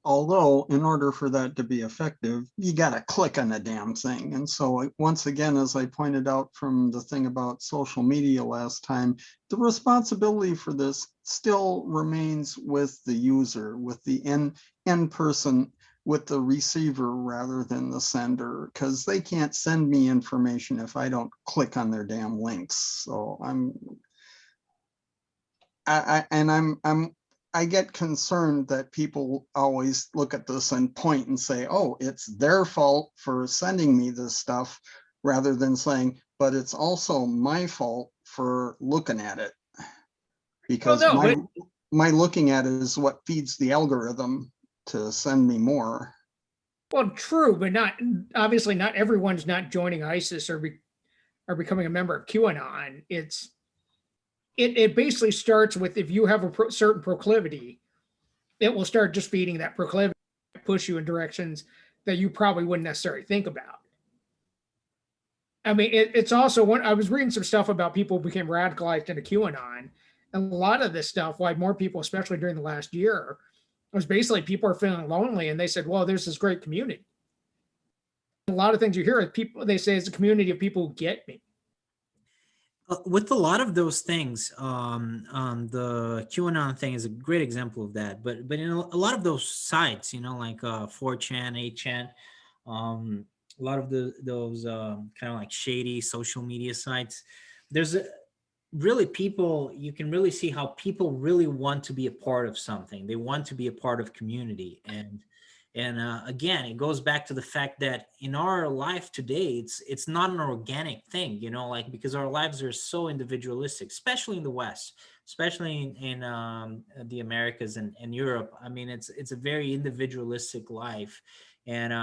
Although, in order for that to be effective, you got to click on the damn thing. And so once again, as I pointed out from the thing about social media last time, the responsibility for this still remains with the user, with the end person, with the receiver rather than the sender, because they can't send me information if I don't click on their damn links. So I get concerned that people always look at this and point and say, oh, it's their fault for sending me this stuff, rather than saying, but it's also my fault for looking at it. Because my looking at it is what feeds the algorithm to send me more. Well, true, but obviously not everyone's not joining ISIS or becoming a member of QAnon. It basically starts with, if you have a certain proclivity, it will start just feeding that proclivity, push you in directions that you probably wouldn't necessarily think about. I mean, it's also I was reading some stuff about people who became radicalized into QAnon. And a lot of this stuff, why more people, especially during the last year, was basically people are feeling lonely, and they said, well, there's this great community. A lot of things you hear is people, they say it's a community of people who get me. With a lot of those things, the QAnon thing is a great example of that. But in a lot of those sites, like 4chan, 8chan, a lot of those kind of like shady social media sites, there's really people, you can really see how people really want to be a part of something. They want to be a part of community. And again, it goes back to the fact that in our life today, it's not an organic thing, because our lives are so individualistic, especially in the West. especially in the Americas and Europe. I mean, it's a very individualistic life, and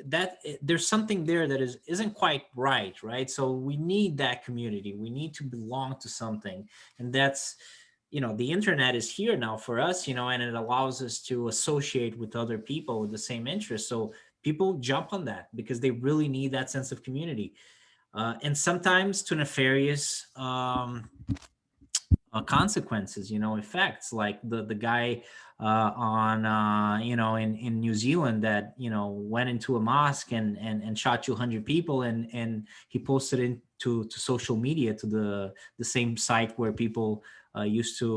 that there's something there that isn't quite right. So we need that community. We need to belong to something, and that's, the internet is here now for us, and it allows us to associate with other people with the same interests. So people jump on that because they really need that sense of community, and sometimes to nefarious consequences, effects, like the guy on in New Zealand that went into a mosque and shot 200 people, and he posted it to social media, to the same site where people used to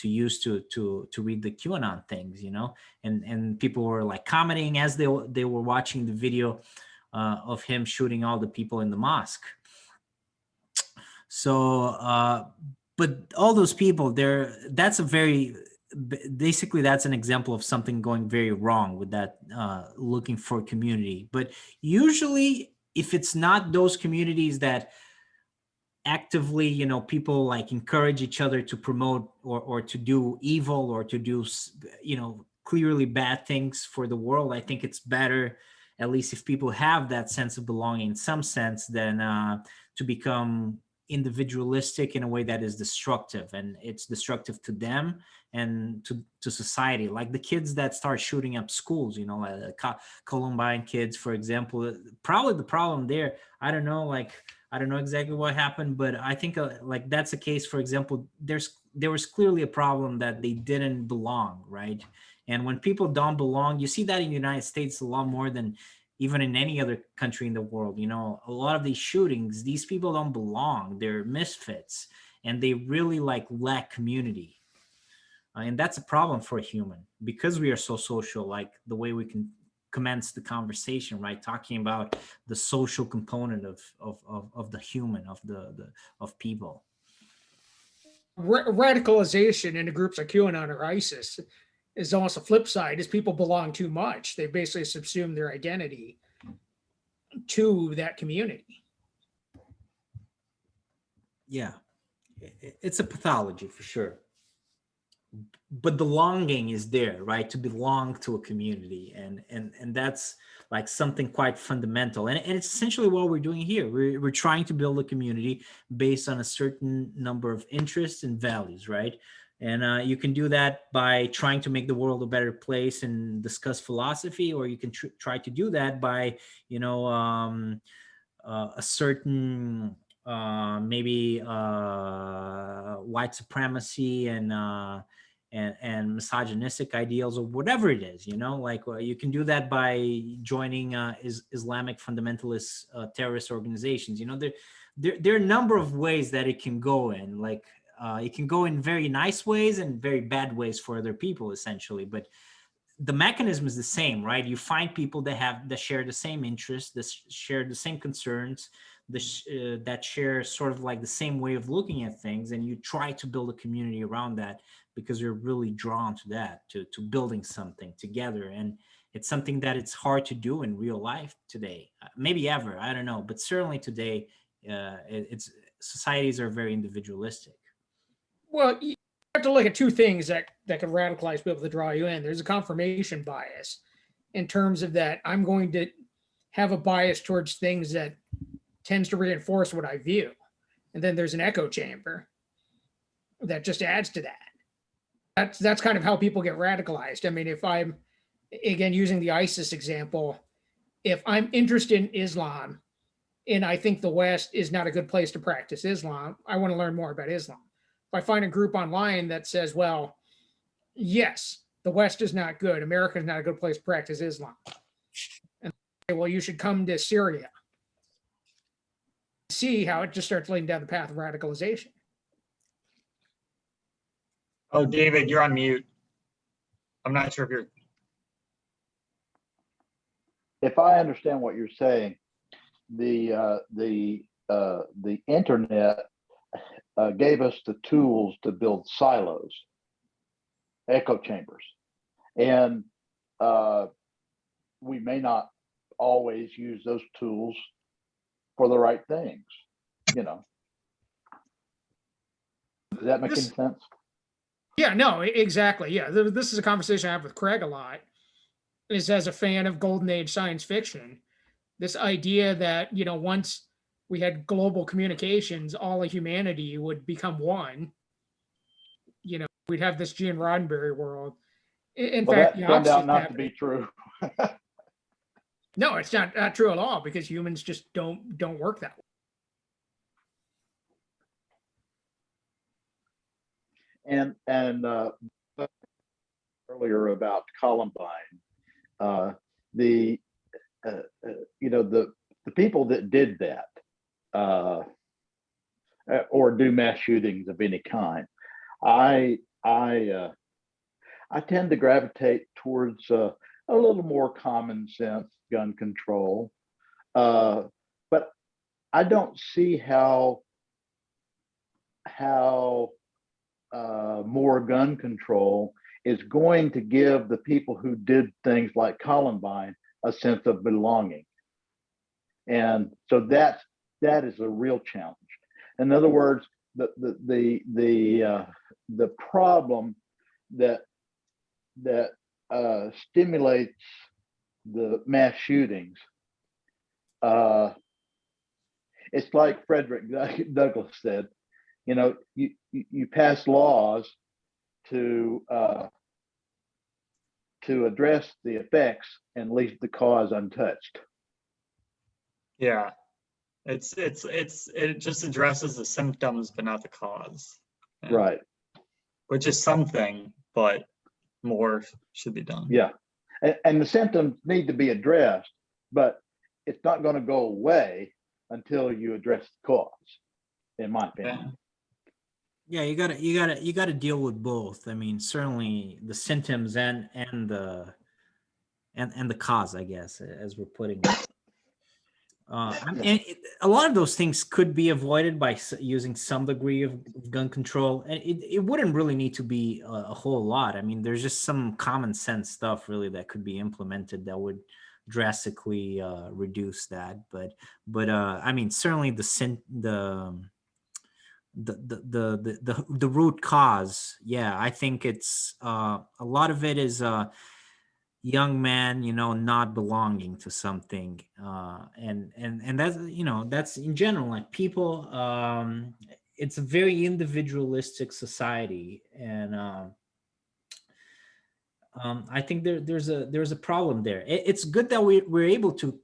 use to read the QAnon things, and people were like commenting as they were watching the video of him shooting all the people in the mosque. So, but all those people there, that's basically that's an example of something going very wrong with that, looking for community. But usually if it's not those communities that actively, people like encourage each other to promote or to do evil or to do, clearly bad things for the world, I think it's better, at least if people have that sense of belonging in some sense, than to become individualistic in a way that is destructive, and it's destructive to them and to society, like the kids that start shooting up schools, like Columbine kids, for example. Probably the problem there, I don't know exactly what happened, but I think like that's a case. For example, there was clearly a problem that they didn't belong, right? And when people don't belong, you see that in the United States a lot more than even in any other country in the world. A lot of these shootings, these people don't belong. They're misfits, and they really lack community. And that's a problem for a human, because we are so social, like the way we can commence the conversation, right? Talking about the social component of the human, of people. Radicalization into groups like QAnon or ISIS is almost a flip side, is people belong too much. They basically subsume their identity to that community. Yeah, it's a pathology for sure. But the longing is there, right? To belong to a community, and that's like something quite fundamental. And it's essentially what we're doing here. We're trying to build a community based on a certain number of interests and values, right? And you can do that by trying to make the world a better place and discuss philosophy, or you can try to do that by, a certain maybe white supremacy and misogynistic ideals, or whatever it is, you can do that by joining Islamic fundamentalist terrorist organizations. There are a number of ways that it can go in. It can go in very nice ways and very bad ways for other people, essentially. But the mechanism is the same, right? You find people that share the same interests, that share the same concerns, that share sort of like the same way of looking at things, and you try to build a community around that, because you're really drawn to that, to building something together. And it's something that it's hard to do in real life today, maybe ever, I don't know, but certainly today, societies are very individualistic. Well, you have to look at two things that can radicalize people to draw you in. There's a confirmation bias, in terms of that I'm going to have a bias towards things that tends to reinforce what I view. And then there's an echo chamber that just adds to that. That's kind of how people get radicalized. I mean, if I'm, again, using the ISIS example, if I'm interested in Islam and I think the West is not a good place to practice Islam, I want to learn more about Islam. If I find a group online that says, well, yes, the West is not good, America is not a good place to practice Islam, and well, you should come to Syria, see how it just starts leading down the path of radicalization. Oh, David, you're on mute. I'm not sure if you're. If I understand what you're saying, the internet gave us the tools to build silos, echo chambers, and we may not always use those tools for the right things, Does that make any This- sense? Yeah, no, exactly. Yeah, this is a conversation I have with Craig a lot. Is as a fan of golden age science fiction, this idea that once we had global communications, all of humanity would become one. We'd have this Gene Roddenberry world. In Well, fact, that the turned out opposite not to happening. be true. No, it's not true at all because humans just don't work that way. And earlier about Columbine, the the people that did that or do mass shootings of any kind, I tend to gravitate towards a little more common sense gun control, but I don't see how more gun control is going to give the people who did things like Columbine a sense of belonging. And so that is a real challenge. In other words, the problem that stimulates the mass shootings, it's like Frederick Douglass said, you pass laws to address the effects and leave the cause untouched. Yeah, it just addresses the symptoms but not the cause. Yeah. Right. Which is something, but more should be done. Yeah, and the symptoms need to be addressed, but it's not going to go away until you address the cause, in my opinion. Yeah, you gotta deal with both. I mean, certainly the symptoms and the cause, I guess, as we're putting it. A lot of those things could be avoided by using some degree of gun control, and it wouldn't really need to be a whole lot. I mean, there's just some common sense stuff really that could be implemented that would drastically reduce that. But I mean, certainly the root cause, yeah, I think it's a lot of it is young man, not belonging to something, and that's that's in general, like people, it's a very individualistic society, and I think there's a problem there. It's good that we're able to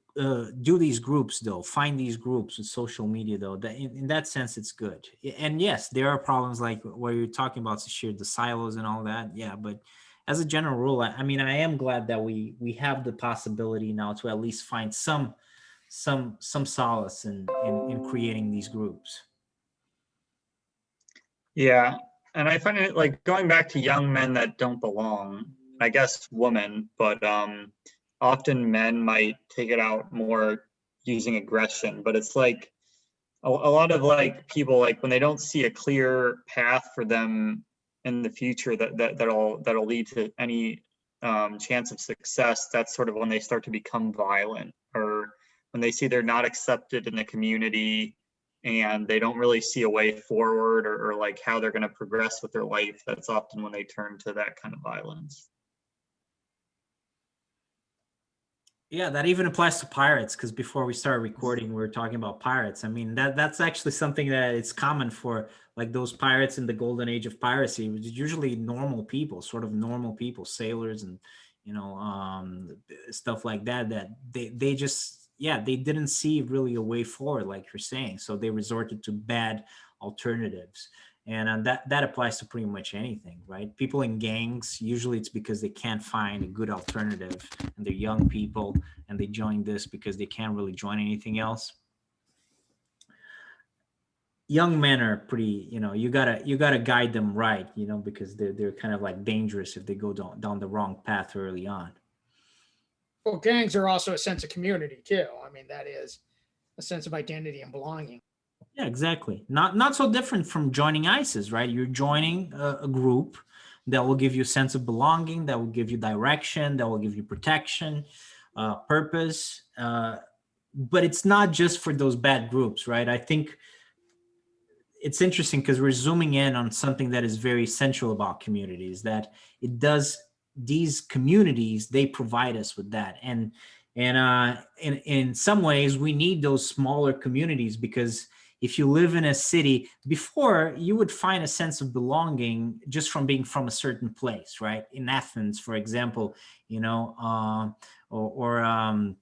do these groups, though, find these groups with social media, though. That in that sense, it's good. And yes, there are problems like what you're talking about, the silos and all that. Yeah, but as a general rule, I mean, I am glad that we have the possibility now to at least find some solace in creating these groups. Yeah, and I find it like going back to young men that don't belong, I guess women, but often men might take it out more using aggression, but it's like a lot of like people, like when they don't see a clear path for them in the future that'll lead to any chance of success, that's sort of when they start to become violent, or when they see they're not accepted in the community and they don't really see a way forward, or like how they're going to progress with their life. That's often when they turn to that kind of violence. Yeah, that even applies to pirates, because before we started recording, we were talking about pirates. I mean, that's actually something that it's common for, like those pirates in the golden age of piracy, which is usually normal people, sort of normal people, sailors and, stuff like that, that they just, yeah, they didn't see really a way forward, like you're saying. So they resorted to bad alternatives. And that applies to pretty much anything, right? People in gangs, usually it's because they can't find a good alternative, and they're young people and they join this because they can't really join anything else. Young men are pretty, you gotta guide them right, because they're kind of like dangerous if they go down the wrong path early on. Well, gangs are also a sense of community too. I mean, that is a sense of identity and belonging. Yeah, exactly. Not so different from joining ISIS, right? You're joining a group that will give you a sense of belonging, that will give you direction, that will give you protection, purpose. But it's not just for those bad groups, right? I think it's interesting because we're zooming in on something that is very essential about communities, that it does, these communities, they provide us with that. And in some ways we need those smaller communities, because if you live in a city, before you would find a sense of belonging just from being from a certain place, right? In Athens, for example, you know, or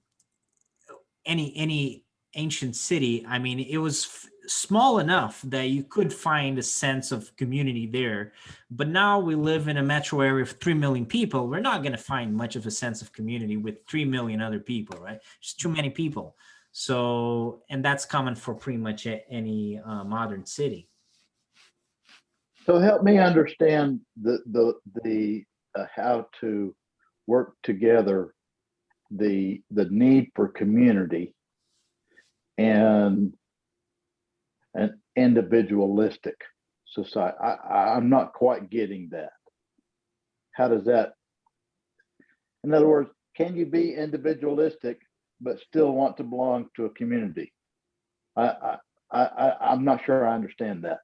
any ancient city. I mean, it was small enough that you could find a sense of community there. But now we live in a metro area of 3 million people. We're not going to find much of a sense of community with 3 million other people, right? Just too many people. So, and that's common for pretty much any modern city. So help me understand the how to work together, the need for community and an individualistic society. I'm not quite getting that. How does that, in other words, can you be individualistic but still want to belong to a community? I'm not sure I understand that.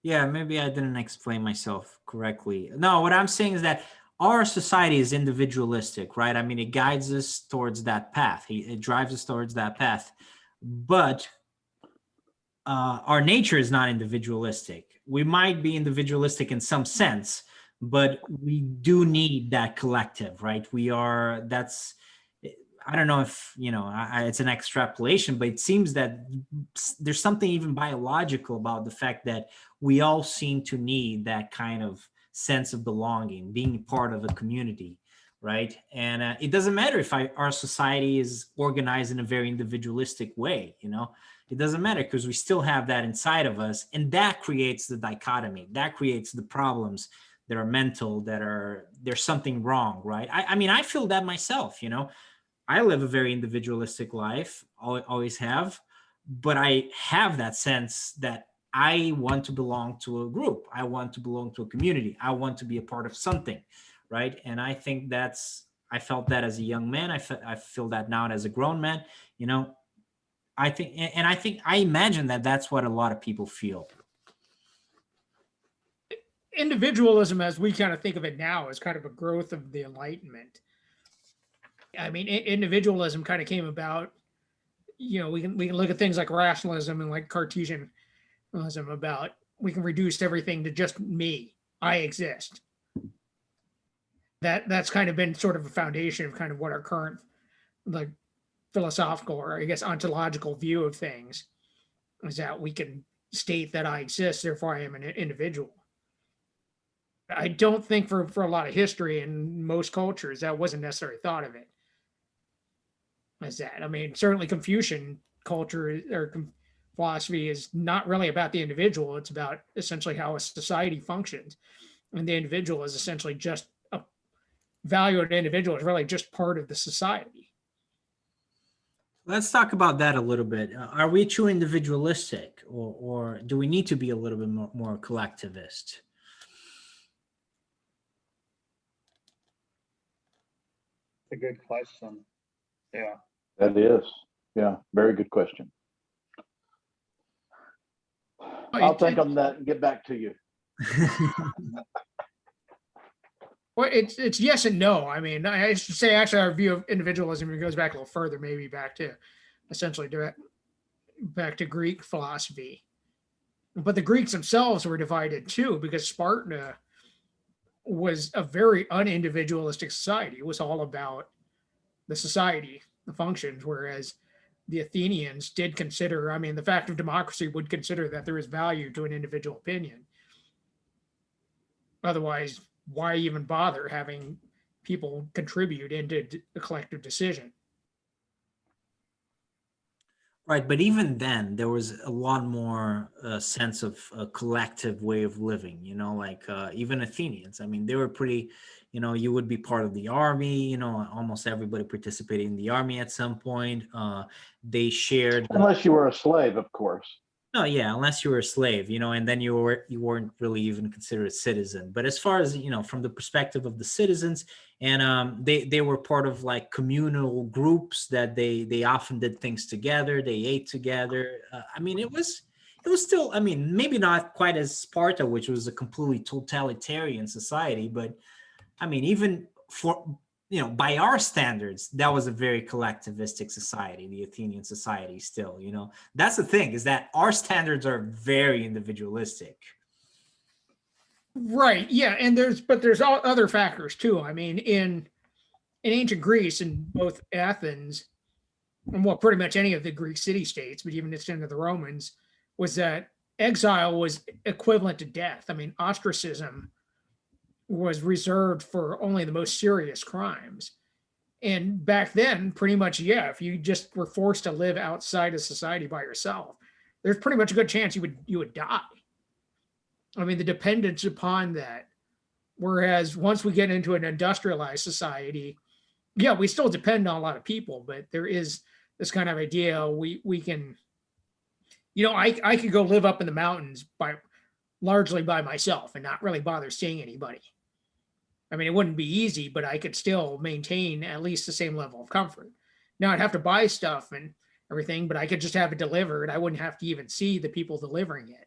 Yeah, maybe I didn't explain myself correctly. No, what I'm saying is that our society is individualistic, right? I mean, it guides us towards that path. It drives us towards that path. But our nature is not individualistic. We might be individualistic in some sense, but we do need that collective, right? That's, I don't know if, you know, it's an extrapolation, but it seems that there's something even biological about the fact that we all seem to need that kind of sense of belonging, being part of a community, right? And it doesn't matter if our society is organized in a very individualistic way, you know, it doesn't matter, because we still have that inside of us. And that creates the dichotomy, that creates the problems that are mental, there's something wrong, right? I mean, I feel that myself, you know. I live a very individualistic life, always have, but I have that sense that I want to belong to a group. I want to belong to a community. I want to be a part of something, right? And I think I felt that as a young man. I feel that now as a grown man, you know. I imagine that that's what a lot of people feel. Individualism, as we kind of think of it now, is kind of a growth of the Enlightenment. I mean, individualism kind of came about, you know, we can look at things like rationalism and like Cartesianism about, we can reduce everything to just me, I exist. That's kind of been sort of a foundation of kind of what our current like philosophical, or I guess ontological view of things is, that we can state that I exist, therefore I am an individual. I don't think for a lot of history and most cultures that wasn't necessarily thought of it as that. I mean, certainly Confucian culture or philosophy is not really about the individual. It's about essentially how a society functions. And the individual is essentially just a value of an individual is really just part of the society. Let's talk about that a little bit. Are we too individualistic, or do we need to be a little bit more collectivist? It's a good question. Yeah. That is, yeah, very good question. I'll think on that and get back to you. Well, it's yes and no. I mean, I should say actually our view of individualism goes back a little further, maybe back to essentially back to Greek philosophy. But the Greeks themselves were divided too, because Sparta was a very unindividualistic society. It was all about the society, the functions, whereas the Athenians did consider, I mean, the fact of democracy would consider that there is value to an individual opinion. Otherwise, why even bother having people contribute into the collective decision? Right, but even then, there was a lot more sense of a collective way of living, you know, like even Athenians. I mean, they were pretty, you know, you would be part of the army, you know, almost everybody participated in the army at some point. They shared. Unless you were a slave, of course. No, yeah, unless you were a slave, you know, and then you weren't really even considered a citizen. But as far as, you know, from the perspective of the citizens, and they were part of like communal groups that they often did things together. They ate together. I mean, it it was still, I mean, maybe not quite as Sparta, which was a completely totalitarian society, but I mean, even for, by our standards, that was a very collectivistic society, the Athenian society still, that's the thing, is that our standards are very individualistic. Right. Yeah. And there's all other factors too. I mean, in ancient Greece, in both Athens and well, pretty much any of the Greek city states, but even extended to the Romans, was that exile was equivalent to death. I mean, ostracism was reserved for only the most serious crimes. And back then, pretty much, yeah, if you just were forced to live outside of society by yourself, there's pretty much a good chance you would die. I mean, the dependence upon that. Whereas once we get into an industrialized society, yeah, we still depend on a lot of people, but there is this kind of idea we can, I could go live up in the mountains largely by myself and not really bother seeing anybody. I mean, it wouldn't be easy, but I could still maintain at least the same level of comfort. Now I'd have to buy stuff and everything, but I could just have it delivered. I wouldn't have to even see the people delivering it.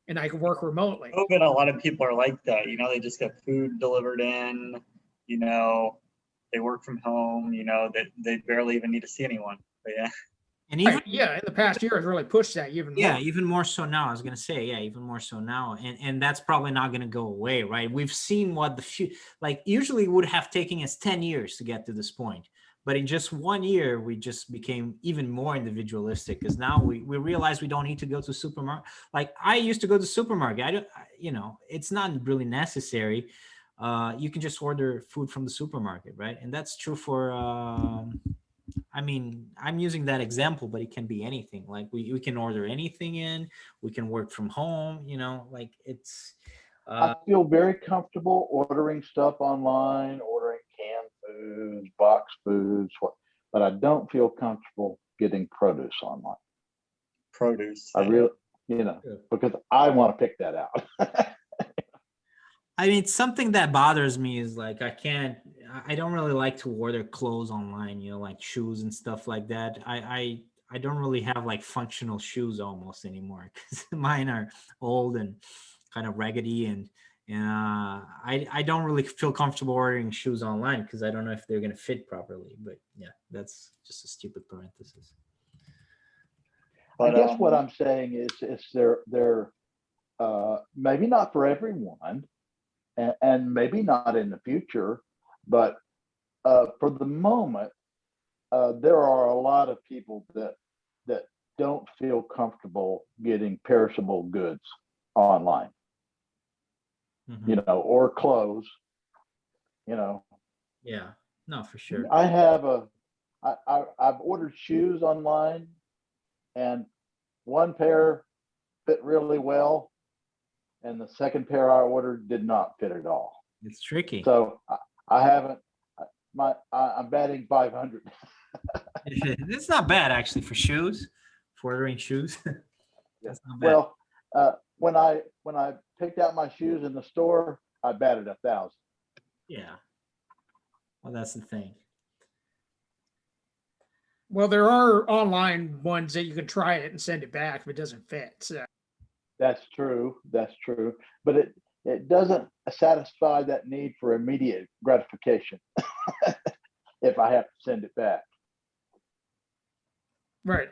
And I could work remotely. COVID, a lot of people are like that. They just get food delivered in, they work from home, that they barely even need to see anyone. But yeah. And even in the past year, it's really pushed that even more. Yeah, even more so now. I was gonna say, yeah, even more so now, and that's probably not gonna go away, right? We've seen what usually would have taken us 10 years to get to this point, but in just 1 year, we just became even more individualistic because now we realize we don't need to go to supermarket. Like I used to go to supermarket. It's not really necessary. You can just order food from the supermarket, right? And that's true for. I mean, I'm using that example, but it can be anything. Like we can order anything in, we can work from home, like it's. I feel very comfortable ordering stuff online, ordering canned foods, box foods, but I don't feel comfortable getting produce online. Produce. I really, because I want to pick that out. I mean, something that bothers me is like I don't really like to order clothes online, like shoes and stuff like that. I don't really have like functional shoes almost anymore because mine are old and kind of raggedy, and I don't really feel comfortable ordering shoes online because I don't know if they're gonna fit properly. But yeah, that's just a stupid parenthesis. I guess what I'm saying is they're maybe not for everyone. And maybe not in the future, but for the moment, there are a lot of people that don't feel comfortable getting perishable goods online, or clothes, Yeah, no, for sure. I have I've ordered shoes online, and one pair fit really well. And the second pair I ordered did not fit at all. It's tricky. So I haven't. I'm batting 500. It's not bad actually for shoes, for ordering shoes. That's not bad. Well, when I picked out my shoes in the store, I batted 1,000. Yeah. Well, that's the thing. Well, there are online ones that you can try it and send it back if it doesn't fit. So. That's true. But it doesn't satisfy that need for immediate gratification if I have to send it back. Right.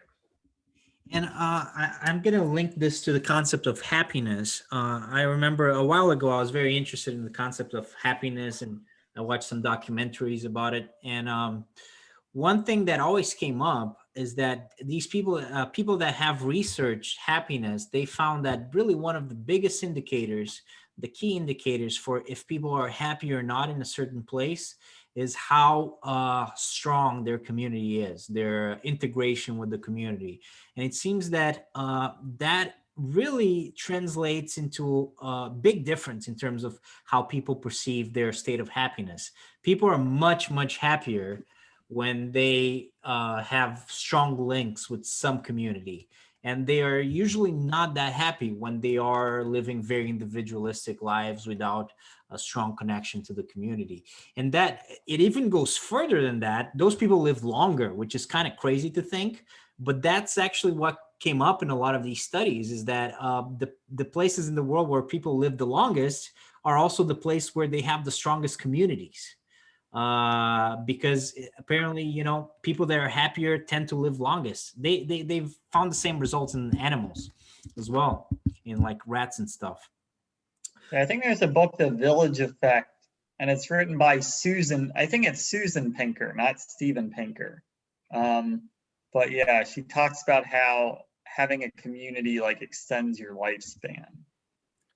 And I'm going to link this to the concept of happiness. I remember a while ago, I was very interested in the concept of happiness, and I watched some documentaries about it. And one thing that always came up is that these people that have researched happiness, they found that really one of the biggest indicators, the key indicators for if people are happy or not in a certain place, is how strong their community is, their integration with the community. And it seems that that really translates into a big difference in terms of how people perceive their state of happiness. People are much, much happier when they have strong links with some community. And they are usually not that happy when they are living very individualistic lives without a strong connection to the community. And that it even goes further than that. Those people live longer, which is kind of crazy to think, but that's actually what came up in a lot of these studies is that the places in the world where people live the longest are also the place where they have the strongest communities. Because apparently, people that are happier tend to live longest. They've found the same results in animals as well, in like rats and stuff. I think there's a book, The Village Effect, and it's written by Susan. I think it's Susan Pinker, not Steven Pinker. But yeah, she talks about how having a community like extends your lifespan.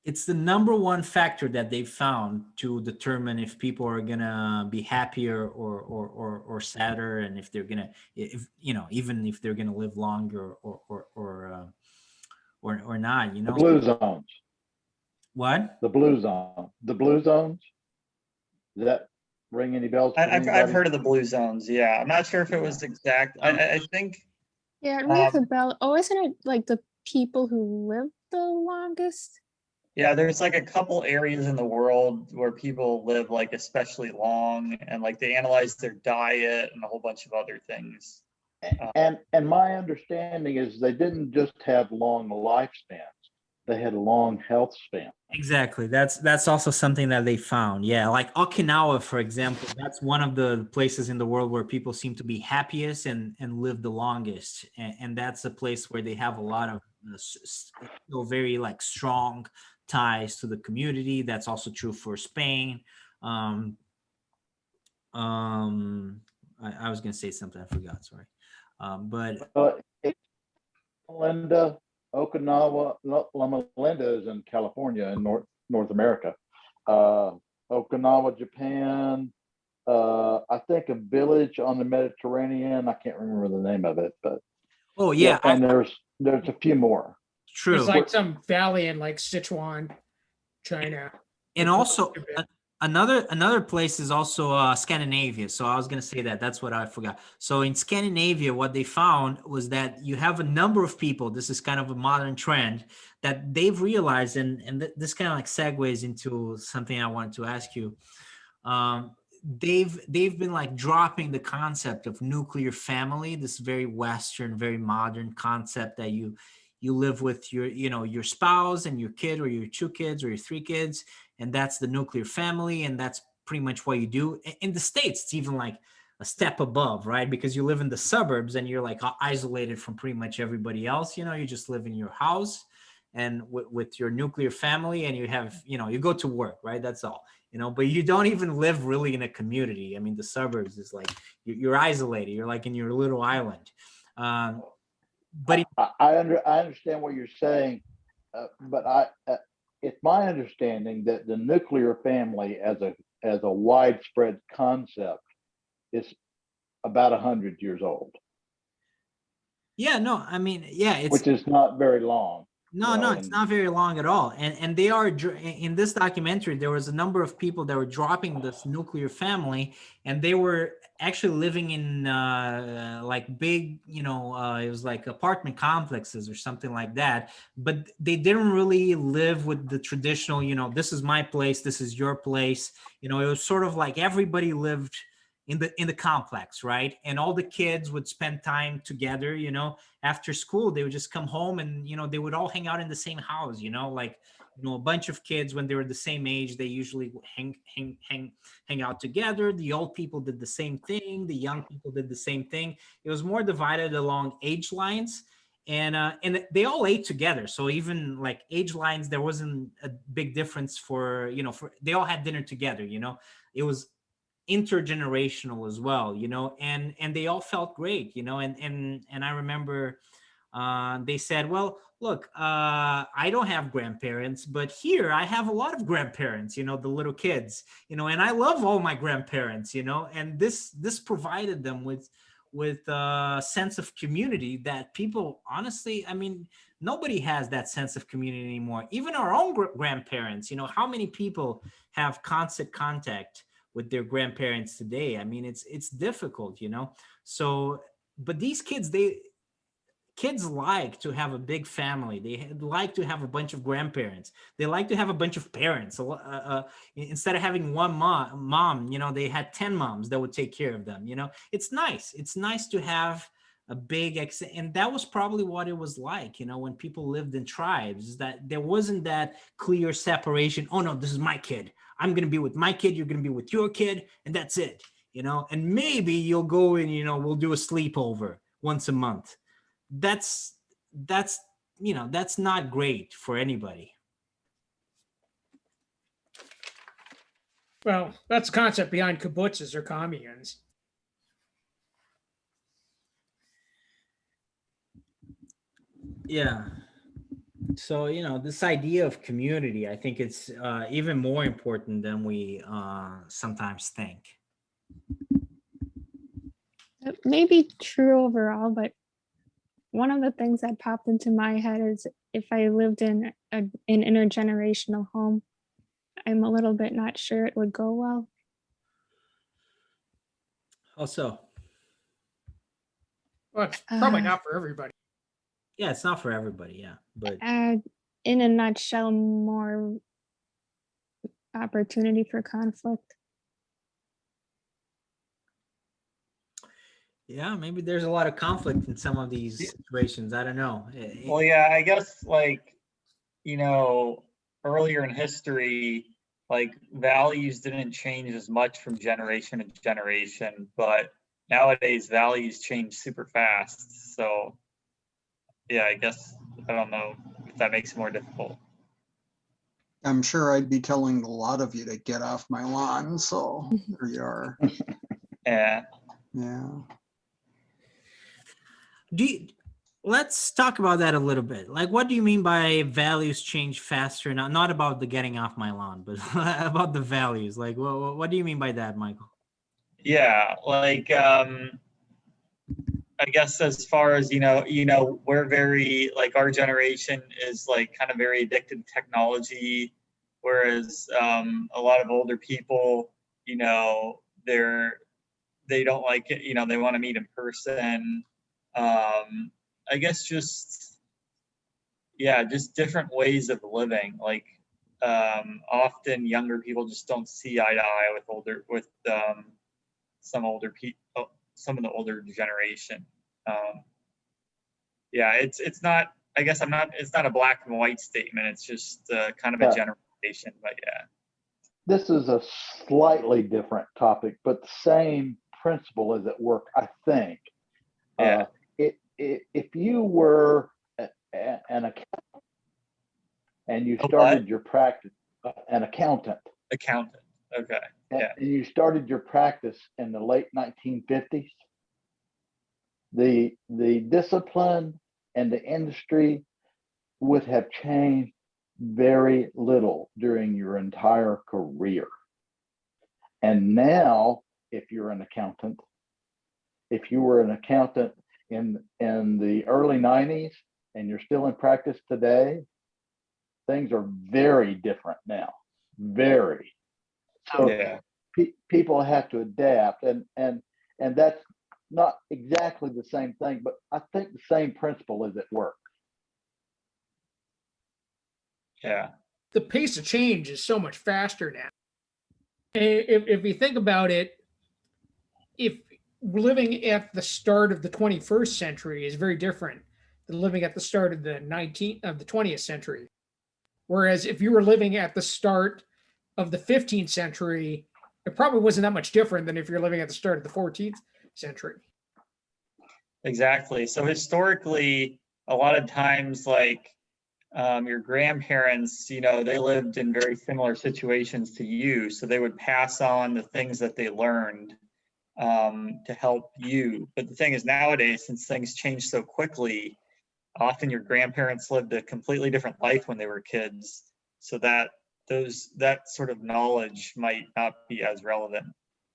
It's the number one factor that they've found to determine if people are gonna be happier or sadder, and if they're gonna, even if they're gonna live longer or not. The blue zones. What? The blue zone. The blue zones. Does that ring any bells? I've heard of the blue zones. Yeah, I'm not sure if it was exact. I think. Yeah, it rings a bell. Oh, isn't it like the people who live the longest? Yeah, there's like a couple areas in the world where people live like especially long, and like they analyze their diet and a whole bunch of other things. And my understanding is they didn't just have long lifespans; they had a long health span. Exactly. That's also something that they found. Yeah, like Okinawa, for example, that's one of the places in the world where people seem to be happiest and live the longest. And that's a place where they have a lot of very like strong ties to the community. That's also true for Spain. I was going to say something, I forgot. Sorry. Linda, Okinawa, Loma Linda is in California in North America. Okinawa, Japan. I think a village on the Mediterranean. I can't remember the name of it, but oh yeah, and there's a few more. True. It's like some valley in like Sichuan, China. And also another place is also Scandinavia. So I was going to say that's what I forgot. So in Scandinavia, what they found was that you have a number of people. This is kind of a modern trend that they've realized, and this kind of like segues into something I wanted to ask you. They've been like dropping the concept of nuclear family, this very Western, very modern concept that you live with your spouse and your kid, or your 2 kids or your 3 kids, and that's the nuclear family, and that's pretty much what you do. In the States, it's even like a step above, right? Because you live in the suburbs and you're like isolated from pretty much everybody else. You just live in your house and with your nuclear family, and you have, you go to work, right? That's all, but you don't even live really in a community. I mean, the suburbs is like you're isolated. You're like in your little island. But I understand what you're saying, but it's my understanding that the nuclear family as a widespread concept is about 100 years old. Yeah, no, I mean, yeah, which is not very long. No, it's not very long at all. And they are, in this documentary, there was a number of people that were dropping this nuclear family, and they were actually living in like big, it was like apartment complexes or something like that. But they didn't really live with the traditional, this is my place, this is your place. It was sort of like everybody lived in the complex, right? And all the kids would spend time together, after school. They would just come home and, they would all hang out in the same house, like, a bunch of kids when they were the same age, they usually hang out together. The old people did the same thing. The young people did the same thing. It was more divided along age lines. And they all ate together. So even like age lines, there wasn't a big difference for they all had dinner together, it was intergenerational as well, and they all felt great, and I remember they said, well, look, I don't have grandparents, but here I have a lot of grandparents, the little kids, and I love all my grandparents, and this provided them with a sense of community that people, honestly, I mean, nobody has that sense of community anymore. Even our own grandparents, how many people have constant contact with their grandparents today? I mean, it's difficult, so, but these kids like to have a big family. They like to have a bunch of grandparents. They like to have a bunch of parents. Instead of having one mom, they had 10 moms that would take care of them. It's nice to have a big and that was probably what it was like, when people lived in tribes, is that there wasn't that clear separation. Oh no, this is my kid, I'm going to be with my kid, you're going to be with your kid, and that's it. And maybe you'll go and we'll do a sleepover once a month. That's that's not great for anybody. Well, that's the concept behind kibbutzes or communes. Yeah. So, this idea of community, I think it's even more important than we sometimes think. It may be true overall, but one of the things that popped into my head is if I lived in an intergenerational home, I'm a little bit not sure it would go well. Also, Well, it's probably not for everybody. yeah, it's not for everybody. Yeah. But in a nutshell, more opportunity for conflict. yeah, maybe there's a lot of conflict in some of these situations. I don't know. Well, yeah, I guess earlier in history, values didn't change as much from generation to generation, but nowadays values change super fast. So yeah, I guess, I don't know if that makes it more difficult. I'm sure I'd be telling a lot of you to get off my lawn, so there you are. Yeah. Yeah. Let's talk about that a little bit. What do you mean by values change faster? Not about the getting off my lawn, but about the values. What do you mean by that, Michael? Yeah, I guess as far as we're very our generation is kind of very addicted to technology, whereas a lot of older people, they don't like it. They want to meet in person. I guess just different ways of living. Often younger people just don't see eye to eye with some older people, some of the older generation. Yeah, it's not. I guess it's not a black and white statement. It's just kind of a generalization. But yeah, this is a slightly different topic, but the same principle is at work, I think. Yeah. If you were an accountant and you started your practice, an accountant. Accountant. Okay. Yeah. And you started your practice in the late 1950s. The discipline and the industry would have changed very little during your entire career. And now, if you're an accountant, if you were an accountant in the early 90s and you're still in practice today, things are very different now. Very. So yeah. People have to adapt, and that's not exactly the same thing, but I think the same principle is at work. Yeah. The pace of change is so much faster now. If you think about it, if living at the start of the 21st century is very different than living at the start of the 20th century. Whereas if you were living at the start of the 15th century, it probably wasn't that much different than if you're living at the start of the 14th century. Exactly. So historically, a lot of times, your grandparents, they lived in very similar situations to you. So they would pass on the things that they learned to help you. But the thing is, nowadays, since things change so quickly, often your grandparents lived a completely different life when they were kids. So that sort of knowledge might not be as relevant.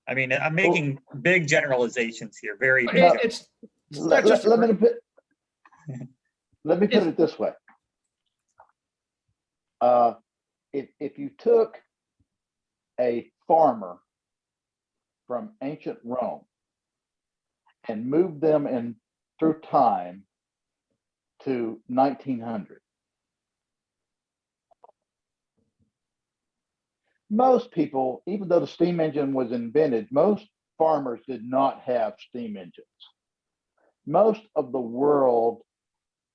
I mean, I'm making big generalizations here. Very big. Let me put it this way. If you took a farmer from ancient Rome and moved them in through time to 1900, most people, even though the steam engine was invented, most farmers did not have steam engines. most of the world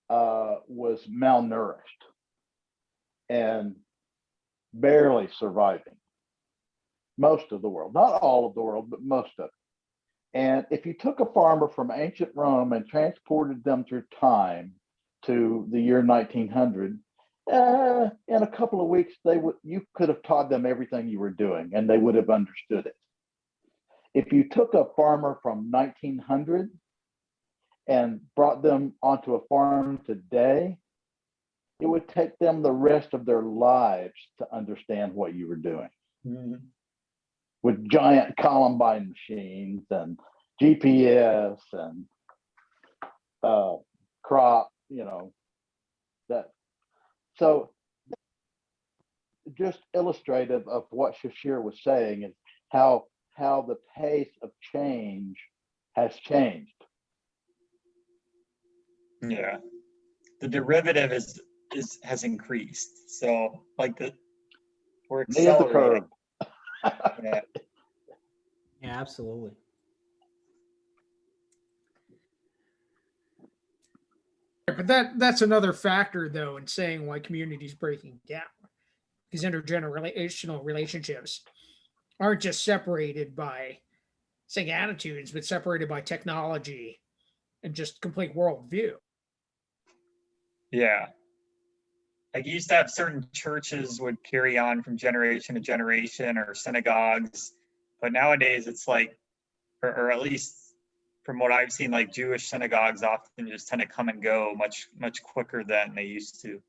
was malnourished and barely surviving. Most of the world, not all of the world, but most of it. And if you took a farmer from ancient Rome and transported them through time to the year 1900, in a couple of weeks, you could have taught them everything you were doing and they would have understood it. If you took a farmer from 1900 and brought them onto a farm today, it would take them the rest of their lives to understand what you were doing. Mm-hmm. With giant combine machines and GPS and crop, that. So just illustrative of what Shashir was saying is how the pace of change has changed. Yeah, the derivative has increased. So like we're Near the curve. accelerating. Yeah. Yeah, absolutely. But that's another factor, though, in saying why communities breaking down, because intergenerational relationships aren't just separated by, say, attitudes, but separated by technology and just complete worldview. Yeah. Like you used to have certain churches would carry on from generation to generation, or synagogues, but nowadays it's like, or at least from what I've seen, like Jewish synagogues often just tend to come and go much quicker than they used to.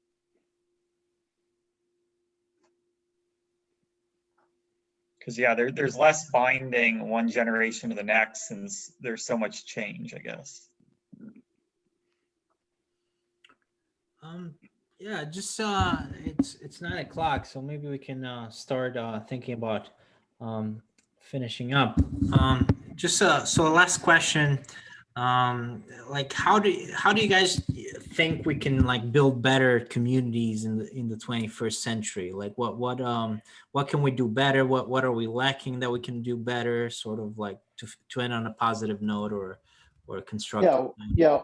Because yeah, there's less binding one generation to the next, since there's so much change, I guess. Yeah, just it's 9 o'clock, so maybe we can start thinking about finishing up. Just so last question, like how do you guys think we can like build better communities in the 21st century? Like what can we do better? What are we lacking that we can do better? Sort of like to end on a positive note or a constructive. Yeah.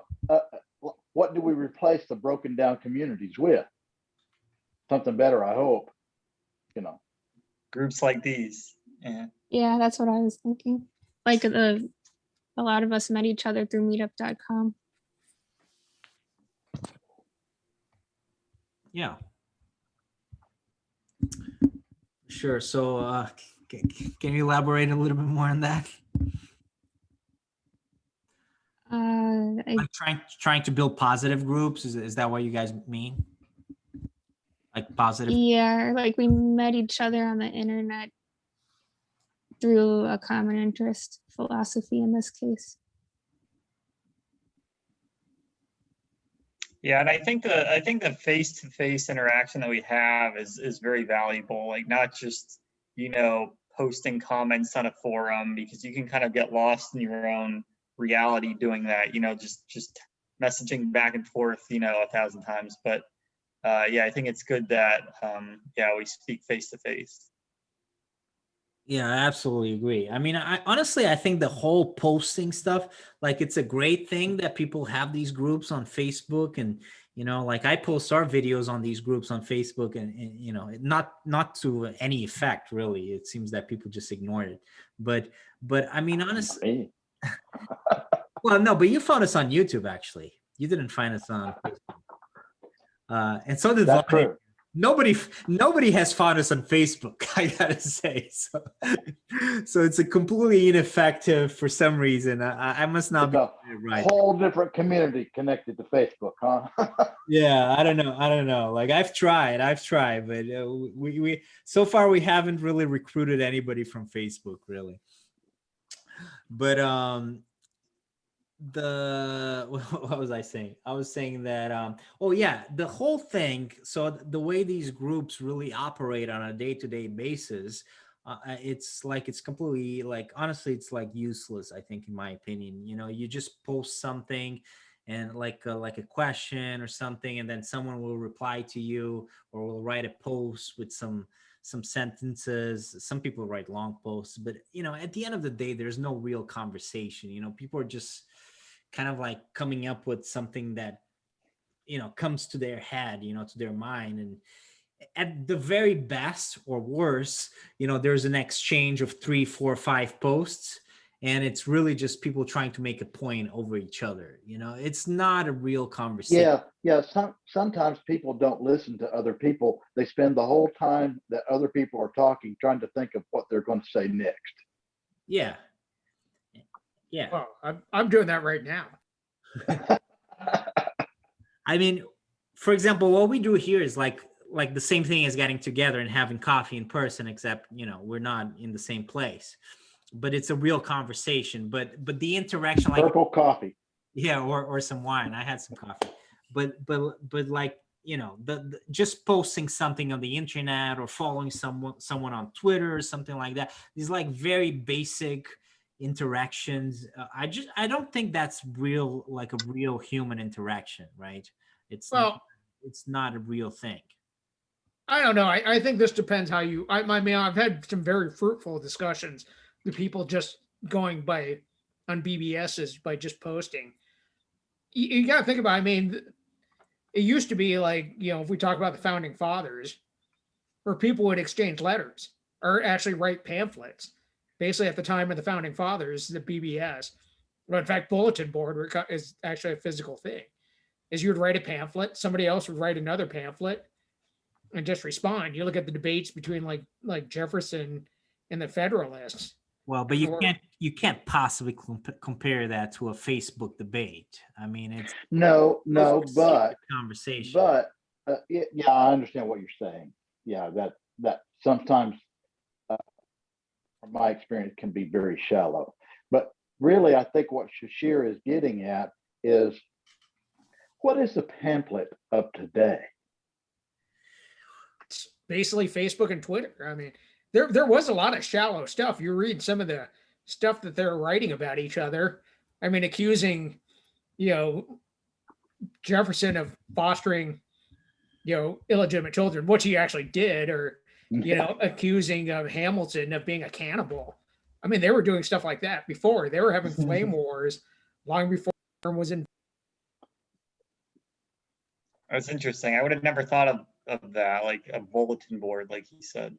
What do we replace the broken down communities with? Something better, I hope. Groups like these. Yeah. Yeah, that's what I was thinking. Like a lot of us met each other through meetup.com. Yeah. Sure. So can you elaborate a little bit more on that? Like trying to build positive groups. Is that what you guys mean? Like positive? Yeah, like we met each other on the internet through a common interest, philosophy in this case. Yeah, and I think the face-to-face interaction that we have is very valuable. Like not just posting comments on a forum, because you can kind of get lost in your own reality doing that. Just messaging back and forth 1,000 times. But yeah, I think it's good that we speak face to face. Yeah, I absolutely agree. I mean, I think the whole posting stuff, like it's a great thing that people have these groups on Facebook, and like I post our videos on these groups on Facebook, and not to any effect really. It seems that people just ignore it. But I mean, honestly, well, no, but you found us on YouTube actually. You didn't find us on Facebook. And so did Vladimir. Nobody has found us on Facebook, I gotta say. So it's a completely ineffective for some reason. I must not be right. Whole different community connected to Facebook, huh? Yeah, I don't know. Like I've tried, but we so far we haven't really recruited anybody from Facebook, really. But what was I saying? I was saying that the whole thing, so the way these groups really operate on a day-to-day basis, it's completely, like, honestly, it's like useless, I think, in my opinion. You just post something and like a question or something, and then someone will reply to you or will write a post with some sentences. Some people write long posts, but at the end of the day, there's no real conversation. People are just kind of like coming up with something that, comes to their head, to their mind. And at the very best or worst, there's an exchange of 3, 4, 5 posts, and it's really just people trying to make a point over each other. It's not a real conversation. Yeah. Sometimes people don't listen to other people. They spend the whole time that other people are talking trying to think of what they're going to say next. Yeah. Well, I'm doing that right now. I mean, for example, what we do here is like the same thing as getting together and having coffee in person, except, we're not in the same place, but it's a real conversation. But the interaction, like Purple coffee. Yeah, or some wine. I had some coffee, but like, the just posting something on the internet or following someone on Twitter or something like that. These like very basic interactions. I don't think that's real, like a real human interaction, right? It's not a real thing. I don't know. I think this depends how you. I mean, I've had some very fruitful discussions with people just going by on BBSs by just posting. You got to think about. I mean, it used to be like, if we talk about the founding fathers, where people would exchange letters or actually write pamphlets. Basically, at the time of the founding fathers, the BBS, well, in fact, bulletin board is actually a physical thing. Is you would write a pamphlet, somebody else would write another pamphlet, and just respond. You look at the debates between like Jefferson and the Federalists. Well, but you can't possibly compare that to a Facebook debate. I mean, it's no, but conversation. But yeah, I understand what you're saying. Yeah, that sometimes, from my experience, can be very shallow. But really, I think what Shashir is getting at is, what is the pamphlet of today? It's basically Facebook and Twitter. I mean, there was a lot of shallow stuff. You read some of the stuff that they're writing about each other. I mean, accusing, Jefferson of fostering, illegitimate children, which he actually did, or, accusing Hamilton of being a cannibal. I mean, they were doing stuff like that before. They were having flame wars long before the term was in. That's interesting. I would have never thought of that, like a bulletin board, like he said.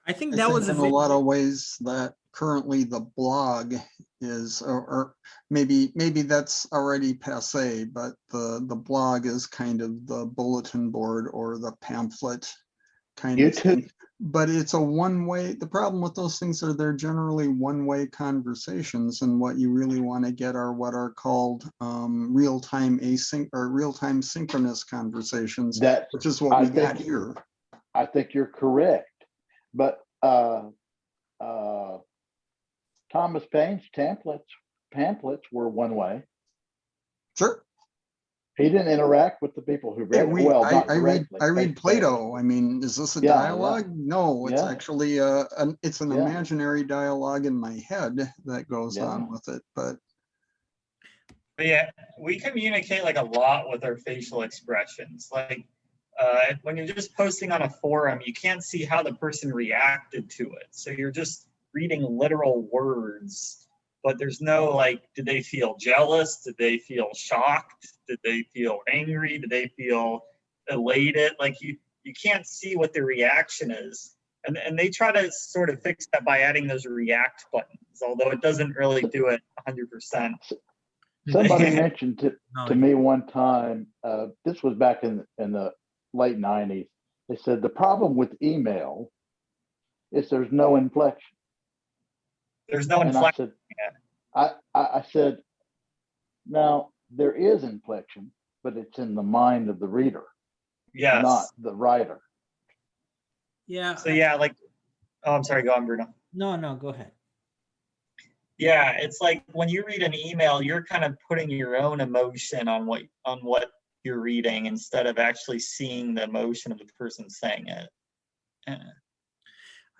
I think that was in a lot of ways that currently the blog is, or maybe that's already passe, but the blog is kind of the bulletin board or the pamphlet kind of thing. But it's a one-way. The problem with those things are they're generally one-way conversations, and what you really want to get are what are called real-time synchronous conversations, which is what we got here. I think you're correct. But Thomas Paine's pamphlets were one way. Sure. He didn't interact with the people who read it. I read Plato. I mean, is this a dialogue? Yeah. No, it's actually it's an imaginary dialogue in my head that goes on with it. But yeah, we communicate like a lot with our facial expressions. Like when you're just posting on a forum, you can't see how the person reacted to it. So you're just reading literal words. But there's no like, did they feel jealous? Did they feel shocked? Did they feel angry? Did they feel elated? Like you can't see what the reaction is. And they try to sort of fix that by adding those react buttons, although it doesn't really do it 100%. Somebody mentioned to me one time, this was back in the late 90s. They said the problem with email is there's no inflection. There's no inflection. I said, now there is inflection, but it's in the mind of the reader, not the writer. Yeah. So yeah, like, oh, I'm sorry, go on, Bruno. No, go ahead. Yeah, it's like when you read an email, you're kind of putting your own emotion on what you're reading instead of actually seeing the emotion of the person saying it. Yeah.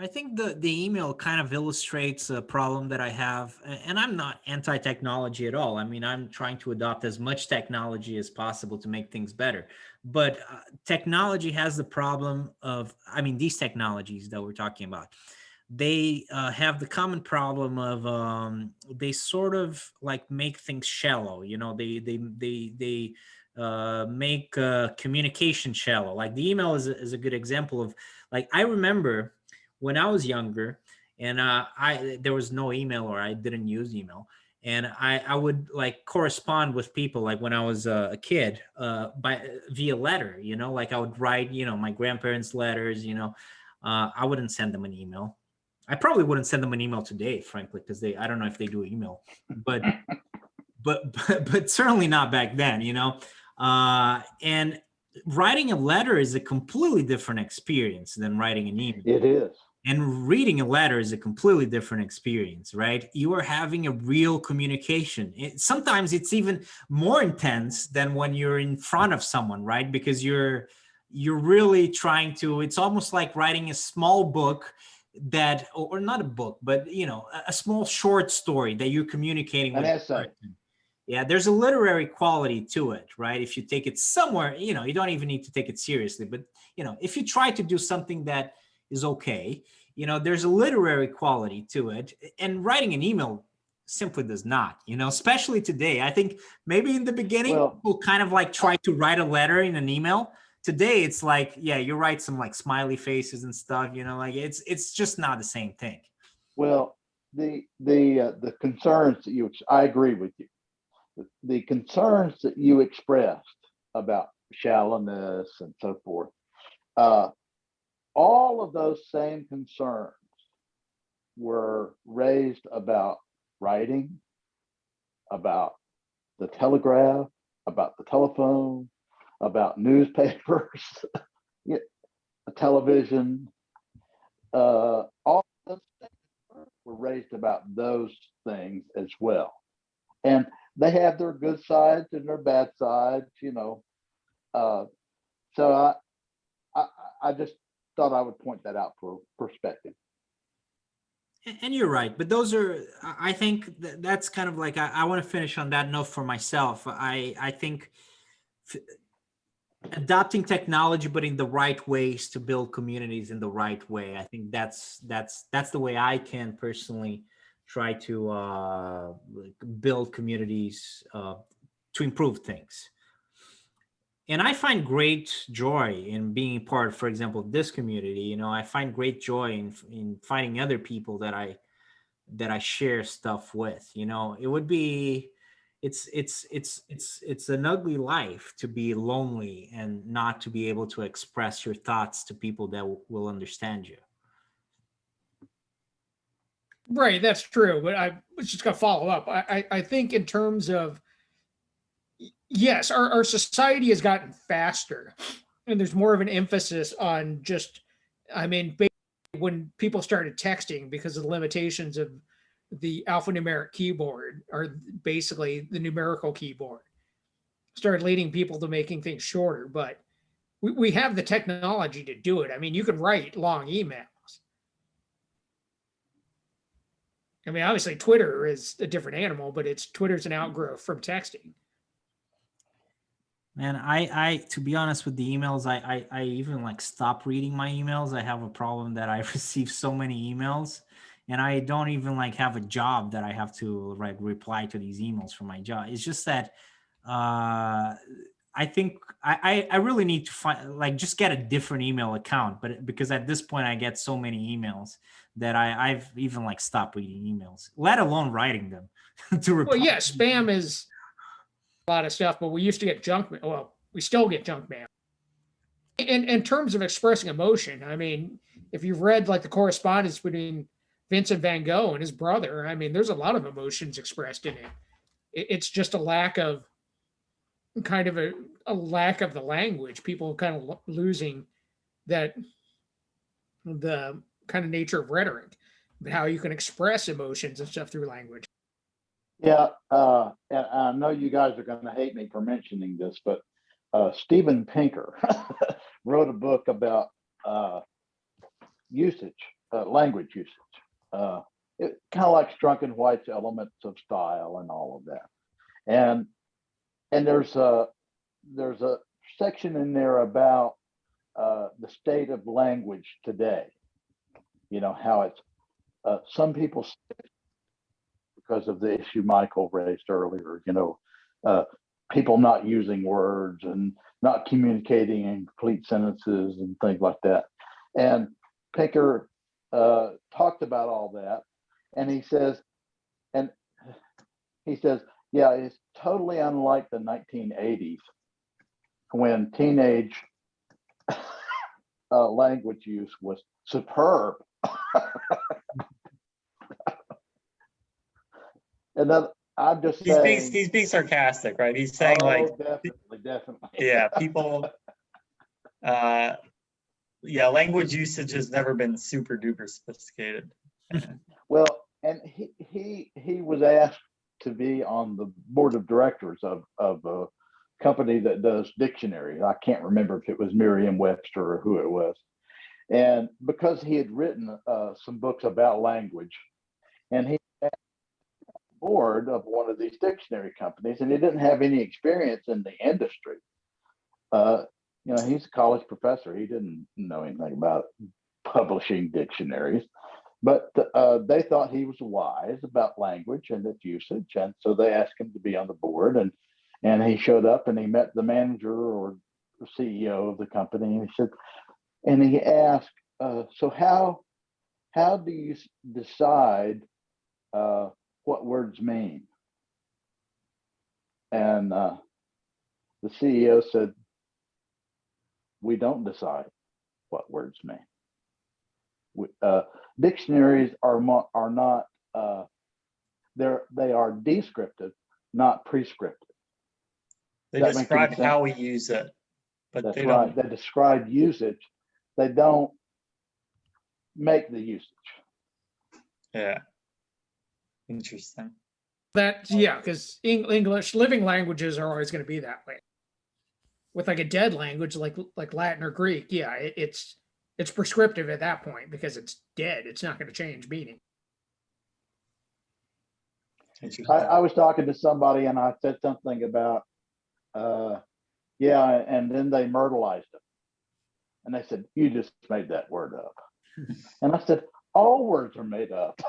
I think the email kind of illustrates a problem that I have, and I'm not anti-technology at all. I mean, I'm trying to adopt as much technology as possible to make things better. But technology has the problem of, I mean, these technologies that we're talking about, they have the common problem of they sort of like make things shallow. You know, they make communication shallow. Like the email is a good example of, like, I remember when I was younger and there was no email, or I didn't use email. And I would like correspond with people like when I was a kid via letter, you know, like I would write, you know, my grandparents' letters, you know. I wouldn't send them an email. I probably wouldn't send them an email today, frankly, because I don't know if they do email, but but certainly not back then, you know. And writing a letter is a completely different experience than writing an email. It is. And reading a letter is a completely different experience, right? You are having a real communication. Sometimes it's even more intense than when you're in front of someone, right? Because you're really trying to, it's almost like writing a small book that, or not a book, but, you know, a small short story that you're communicating An with. essay. Yeah, there's a literary quality to it, right? If you take it somewhere, you know, you don't even need to take it seriously, but, you know, if you try to do something that is okay, you know, there's a literary quality to it. And writing an email simply does not, you know, especially today. I think maybe in the beginning, people kind of like try to write a letter in an email. Today, it's like, yeah, you write some like smiley faces and stuff, you know, like it's just not the same thing. Well, the concerns that I agree with you. The concerns that you expressed about shallowness and so forth, all of those same concerns were raised about writing, about the telegraph, about the telephone, about newspapers, television. All those things were raised about those things as well. And they have their good sides and their bad sides, you know. So I just thought I would point that out for perspective. And you're right, but those are, I think that's kind of like, I want to finish on that note for myself. I think adopting technology, but in the right ways to build communities in the right way. I think that's the way I can personally try to build communities to improve things. And I find great joy in being part, for example, of this community. You know, I find great joy in finding other people that I share stuff with. You know, it would be, it's an ugly life to be lonely and not to be able to express your thoughts to people that will understand you. Right, that's true. But I was just going to follow up. I think in terms of, yes, our society has gotten faster and there's more of an emphasis on just, I mean, when people started texting because of the limitations of the alphanumeric keyboard, or basically the numerical keyboard, started leading people to making things shorter. But we have the technology to do it. I mean, you can write long emails. I mean, obviously Twitter is a different animal, but Twitter's an outgrowth from texting. Man, I to be honest with the emails, I even like stop reading my emails. I have a problem that I receive so many emails, and I don't even like have a job that I have to like reply to these emails for my job. It's just that I think I really need to find, like, just get a different email account, but because at this point I get so many emails that I've even like stopped reading emails, let alone writing them to reply. Well, yeah, spam is a lot of stuff, but we used to get junk mail. Well, we still get junk mail. In terms of expressing emotion, I mean, if you've read like the correspondence between Vincent van Gogh and his brother, I mean, there's a lot of emotions expressed in it. It's just a lack of a lack of the language. People kind of losing that, the kind of nature of rhetoric, but how you can express emotions and stuff through language. Yeah, and I know you guys are going to hate me for mentioning this, but Steven Pinker wrote a book about usage, language usage. It kind of like Drunken White's Elements of Style and all of that. And there's a section in there about the state of language today. You know, how it's some people, because of the issue Michael raised earlier, people not using words and not communicating in complete sentences and things like that. And Pinker talked about all that, and he says, yeah, it's totally unlike the 1980s when teenage language use was superb. And then I'm just saying, he's being sarcastic, right? He's saying definitely. Yeah, people, language usage has never been super duper sophisticated. Well, and he was asked to be on the board of directors of a company that does dictionaries. I can't remember if it was Merriam-Webster or who it was. And because he had written some books about language, and he was board of one of these dictionary companies, and he didn't have any experience in the industry. He's a college professor. He didn't know anything about publishing dictionaries, but they thought he was wise about language and its usage, and so they asked him to be on the board. And he showed up, and he met the manager or the CEO of the company, and he asked, "So how do you decide what words mean?" And the CEO said, "We don't decide what words mean. Dictionaries are not they are descriptive, not prescriptive." They describe how we use it, but that's they right. don't. They describe usage. They don't make the usage. Yeah. Interesting. Because English, living languages are always going to be that way. With like a dead language like Latin or Greek, it's prescriptive at that point because it's dead. It's not going to change meaning. I was talking to somebody, and I said something about and then they myrtleized it, and they said, "You just made that word up." And I said, "All words are made up."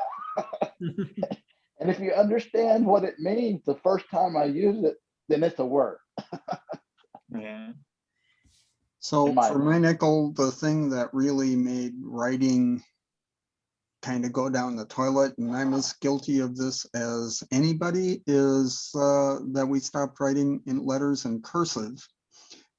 And if you understand what it means the first time I use it, then it's a word. Yeah. So for my nickel, the thing that really made writing kind of go down the toilet, and I'm as guilty of this as anybody, is that we stopped writing in letters in cursive,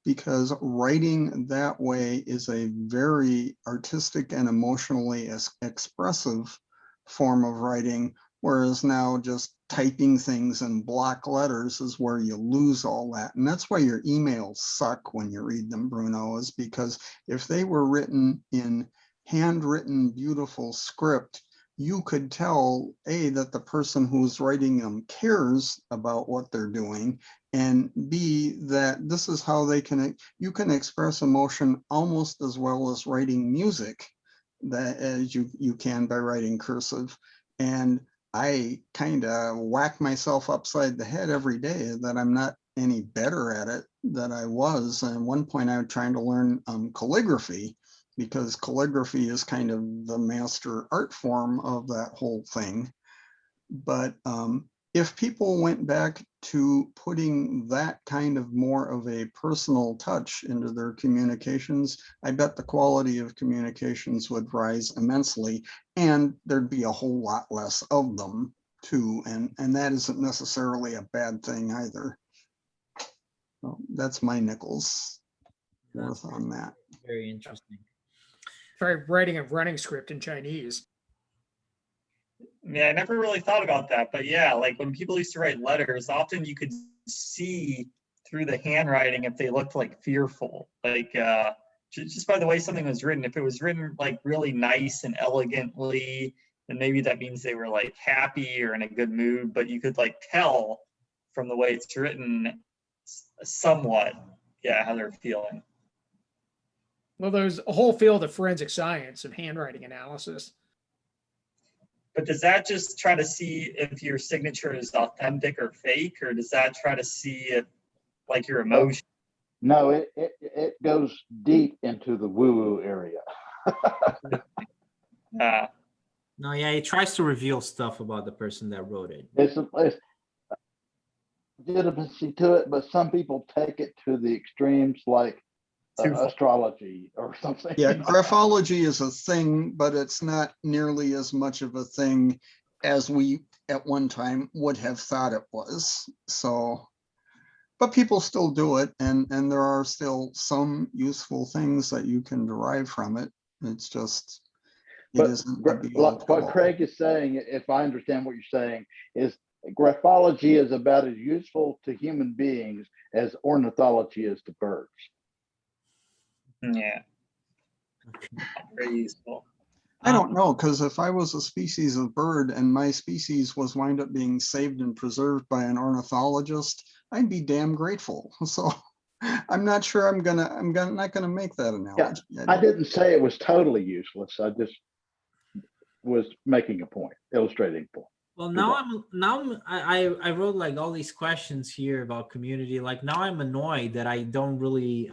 because writing that way is a very artistic and emotionally expressive form of writing, whereas now just typing things in block letters is where you lose all that. And that's why your emails suck when you read them, Bruno, is because if they were written in handwritten, beautiful script, you could tell, A, that the person who's writing them cares about what they're doing, and B, that this is how you can express emotion almost as well as writing music as you can by writing cursive. And I kind of whack myself upside the head every day that I'm not any better at it than I was. And at one point I was trying to learn calligraphy, because calligraphy is kind of the master art form of that whole thing. But if people went back to putting that kind of more of a personal touch into their communications, I bet the quality of communications would rise immensely, and there'd be a whole lot less of them too. And that isn't necessarily a bad thing either. So that's my nickels worth on that. Very interesting. Try writing a running script in Chinese. Yeah, I never really thought about that, but yeah, like when people used to write letters, often you could see through the handwriting if they looked like fearful, like just by the way something was written. If it was written like really nice and elegantly, then maybe that means they were like happy or in a good mood, but you could like tell from the way it's written somewhat, how they're feeling. Well, there's a whole field of forensic science and handwriting analysis. But does that just try to see if your signature is authentic or fake, or does that try to see if like your emotion? No, it goes deep into the woo-woo area. No, yeah, he tries to reveal stuff about the person that wrote it. It's legitimacy to it, but some people take it to the extremes, like astrology or something. Yeah, graphology is a thing, but it's not nearly as much of a thing as we at one time would have thought it was. So, but people still do it, and there are still some useful things that you can derive from it. It's just, it isn't the be all what Craig is saying, if I understand what you're saying, is graphology is about as useful to human beings as ornithology is to birds. Yeah. Very useful. I don't know, because if I was a species of bird and my species was wind up being saved and preserved by an ornithologist, I'd be damn grateful. So I'm not sure I'm not gonna make that analogy. Yeah, I didn't say it was totally useless. I just was making a point, illustrating a point. Well, I wrote like all these questions here about community. Like now I'm annoyed that I don't really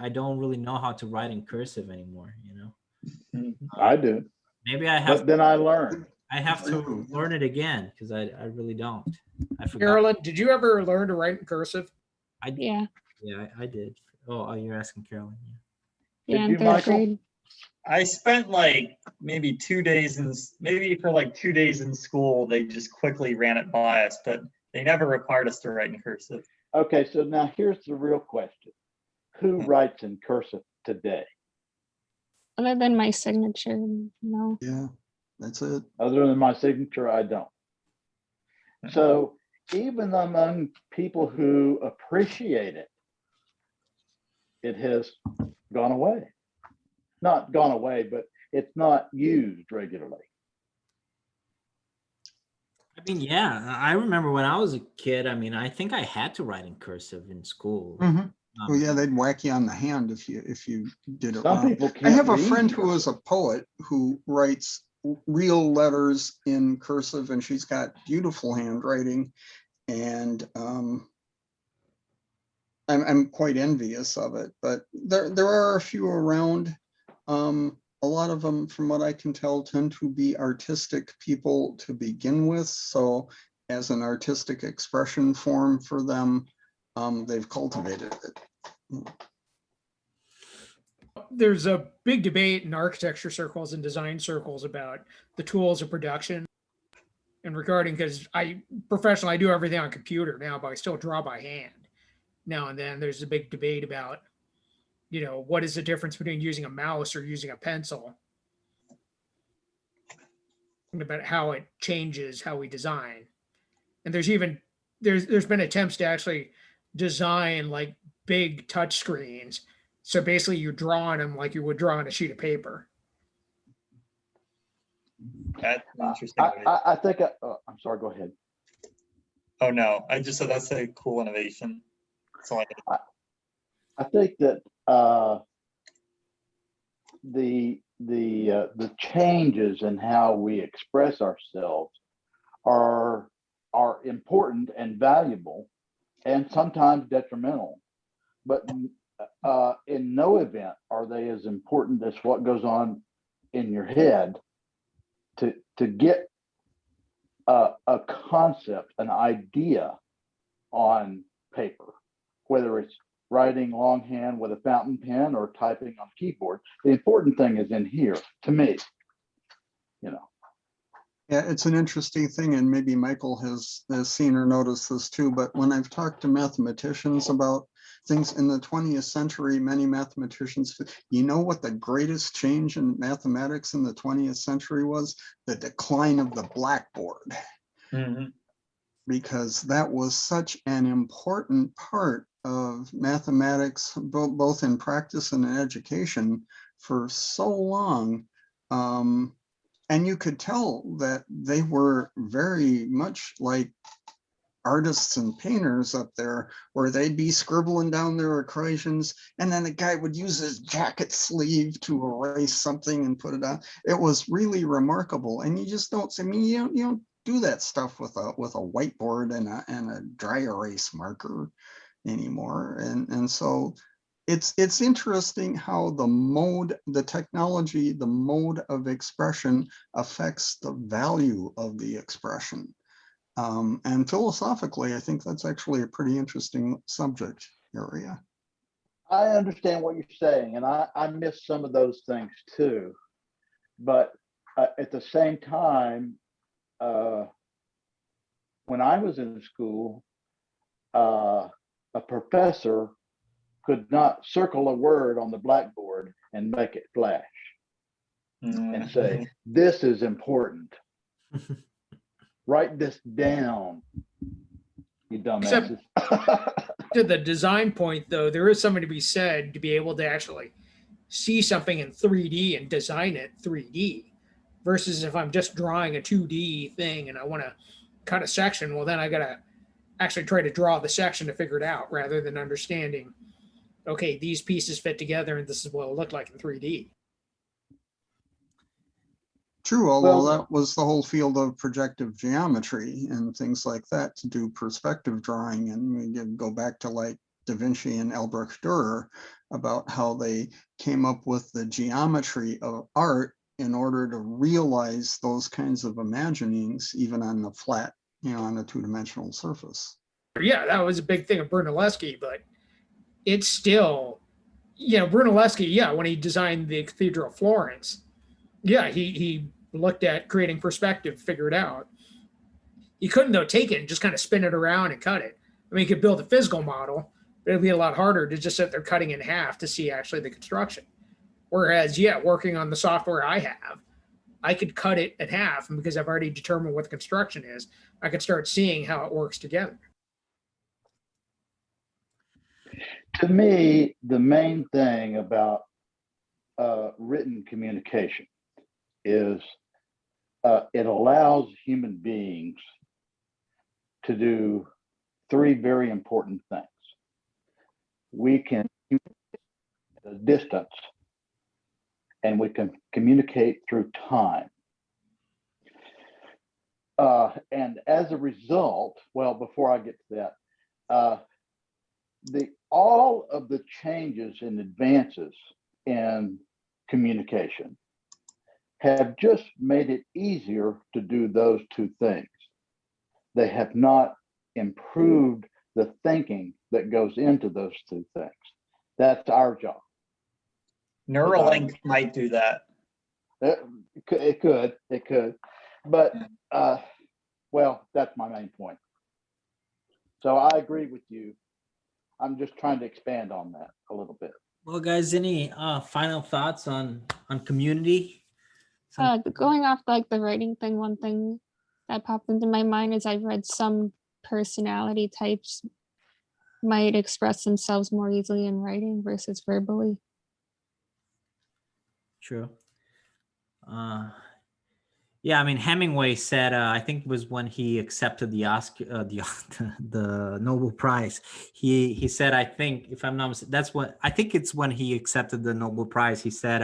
know how to write in cursive anymore, you know? I do. Maybe I have. But then I learned. I have to learn it again because I really don't. I forgot. Carolyn, did you ever learn to write in cursive? Yeah. Yeah, I did. Oh, you're asking Carolyn. Yeah, Did you, in third Michael? grade. I spent like maybe 2 days for like 2 days in school, they just quickly ran it by us, but they never required us to write in cursive. Okay, so now here's the real question. Who writes in cursive today? Other than my signature, no. Yeah, that's it. Other than my signature, I don't. So even among people who appreciate it, it has gone away. Not gone away, but it's not used regularly. I mean, yeah, I remember when I was a kid. I mean, I think I had to write in cursive in school. Well, yeah, they'd whack you on the hand if you did it Some wrong. people I can't have a read friend who cursive. is a poet who writes real letters in cursive, and she's got beautiful handwriting, and I'm quite envious of it. But there are a few around. A lot of them, from what I can tell, tend to be artistic people to begin with. So as an artistic expression form for them, they've cultivated it. There's a big debate in architecture circles and design circles about the tools of production and regarding, because I do everything on computer now, but I still draw by hand now and then. There's a big debate about, what is the difference between using a mouse or using a pencil, and about how it changes how we design. And there's been attempts to actually design like big touch screens. So basically you draw on them like you would draw on a sheet of paper. That's interesting. I think, I'm sorry, go ahead. Oh no, I just said that's a cool innovation. So I think that the changes in how we express ourselves are important and valuable, and sometimes detrimental. But in no event are they as important as what goes on in your head to get a concept, an idea on paper, whether it's writing longhand with a fountain pen or typing on a keyboard. The important thing is in here, to me, Yeah, it's an interesting thing, and maybe Michael has seen or noticed this too, but when I've talked to mathematicians about things in the 20th century, many mathematicians, what the greatest change in mathematics in the 20th century was? The decline of the blackboard. Because that was such an important part of mathematics, both in practice and in education for so long. And you could tell that they were very much like artists and painters up there, where they'd be scribbling down their equations, and then the guy would use his jacket sleeve to erase something and put it on. It was really remarkable. And you just don't, you don't do that stuff with a whiteboard and a dry erase marker anymore. And so it's interesting how the technology, the mode of expression affects the value of the expression. And philosophically, I think that's actually a pretty interesting subject area. I understand what you're saying, and I miss some of those things too. But at the same time, when I was in school, a professor could not circle a word on the blackboard and make it flash and say, this is important. Write this down, you dumbasses. To the design point, though, there is something to be said to be able to actually see something in 3D and design it 3D versus if I'm just drawing a 2D thing and I want to cut a section, well, then I got to actually try to draw the section to figure it out rather than understanding, okay, these pieces fit together and this is what it'll look like in 3D. True, although Well, that was the whole field of projective geometry and things like that to do perspective drawing. And we can go back to like Da Vinci and Albrecht Dürer about how they came up with the geometry of art in order to realize those kinds of imaginings, even on the flat, on a two-dimensional surface. Yeah, that was a big thing of Brunelleschi, but it's still, Brunelleschi, when he designed the Cathedral of Florence, he looked at creating perspective, figure it out. He couldn't, though, take it and just kind of spin it around and cut it. I mean, he could build a physical model, but it'd be a lot harder to just sit there cutting in half to see actually the construction. Whereas, working on the software I have, I could cut it in half, and because I've already determined what the construction is, I could start seeing how it works together. To me, the main thing about written communication is it allows human beings to do three very important things. We can communicate at a distance, and we can communicate through time. And as a result, well, before I get to that, all of the changes and advances in communication have just made it easier to do those two things. They have not improved the thinking that goes into those two things. That's our job. Neuralink might do that. It could, but well, that's my main point. So I agree with you. I'm just trying to expand on that a little bit. Well, guys, any final thoughts on community? Going off like the writing thing, one thing that popped into my mind is I've read some personality types might express themselves more easily in writing versus verbally. True. Yeah, I mean, Hemingway said, I think it was when he accepted the Oscar, the Nobel Prize. He said, I think, if I'm not mistaken, I think it's when he accepted the Nobel Prize. He said,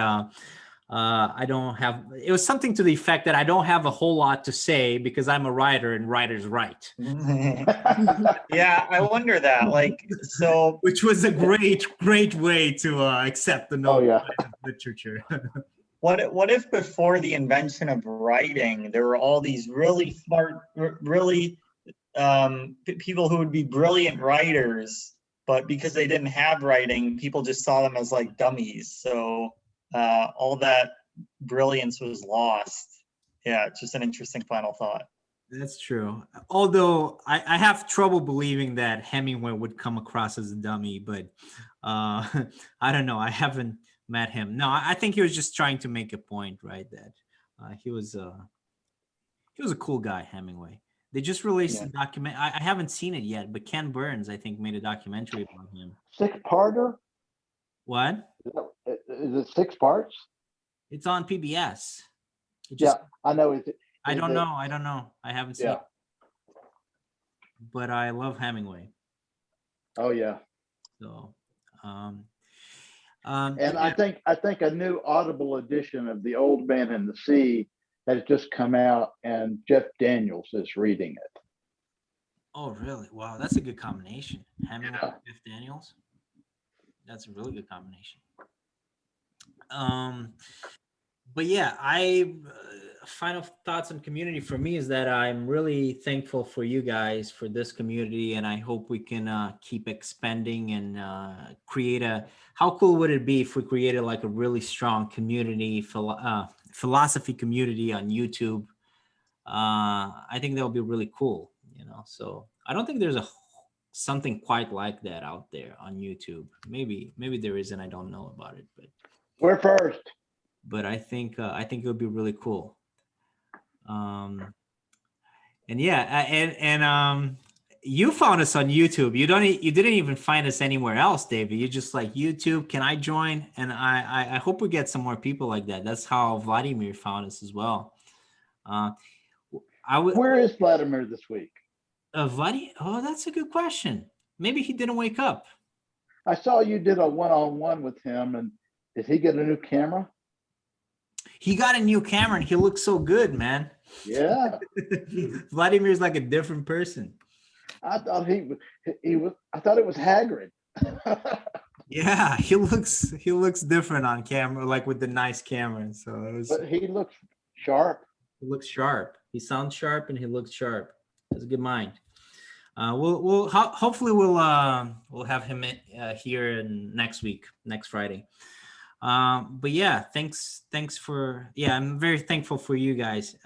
I don't have, it was something to the effect that I don't have a whole lot to say because I'm a writer and writers write. Yeah, I wonder that. So, which was a great way to accept the Nobel Prize in literature. What if before the invention of writing, there were all these really smart, really people who would be brilliant writers, but because they didn't have writing, people just saw them as like dummies. So all that brilliance was lost. Yeah, it's just an interesting final thought. That's true. Although I have trouble believing that Hemingway would come across as a dummy, but I don't know. I haven't met him. No, I think he was just trying to make a point, right? That he was a cool guy, Hemingway. They just released a document. I haven't seen it yet, but Ken Burns, I think, made a documentary about him. 6-parter? What? Is it 6 parts? It's on PBS. I know. I don't know. I haven't seen it. But I love Hemingway. Oh yeah. So and I think a new Audible edition of The Old Man and the Sea has just come out, and Jeff Daniels is reading it. Oh really? Wow, that's a good combination. Hemingway, Jeff Daniels. That's a really good combination. But yeah, final thoughts on community for me is that I'm really thankful for you guys for this community, and I hope we can keep expanding and create a. How cool would it be if we created like a really strong community philosophy community on YouTube? I think that would be really cool, you know. So I don't think there's something quite like that out there on YouTube. Maybe there is, and I don't know about it, We're first. but I think it would be really cool. And yeah, you found us on YouTube. You didn't even find us anywhere else, David. You just like YouTube. Can I join? And I hope we get some more people like that. That's how Vladimir found us as well. Where is Vladimir this week? Vladimir? Oh, that's a good question. Maybe he didn't wake up. I saw you did a one-on-one with him, and did he get a new camera? He got a new camera, and he looks so good, man. Yeah. Vladimir's like a different person. I thought he was. I thought it was Hagrid. Yeah, he looks different on camera, like with the nice camera. So but he looks sharp. He looks sharp. He sounds sharp, and he looks sharp. Has a good mind. Hopefully we'll have him here next week, next Friday. But yeah, thanks for, I'm very thankful for you guys.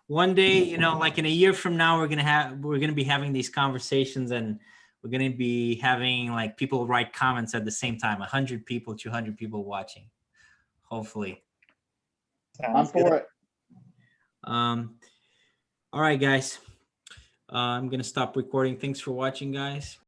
One day, you know, like in a year from now, we're gonna be having these conversations, and we're gonna be having like people write comments at the same time, 100 people, 200 people watching, hopefully. Sounds I'm for good. it. All right, guys. I'm gonna stop recording. Thanks for watching, guys.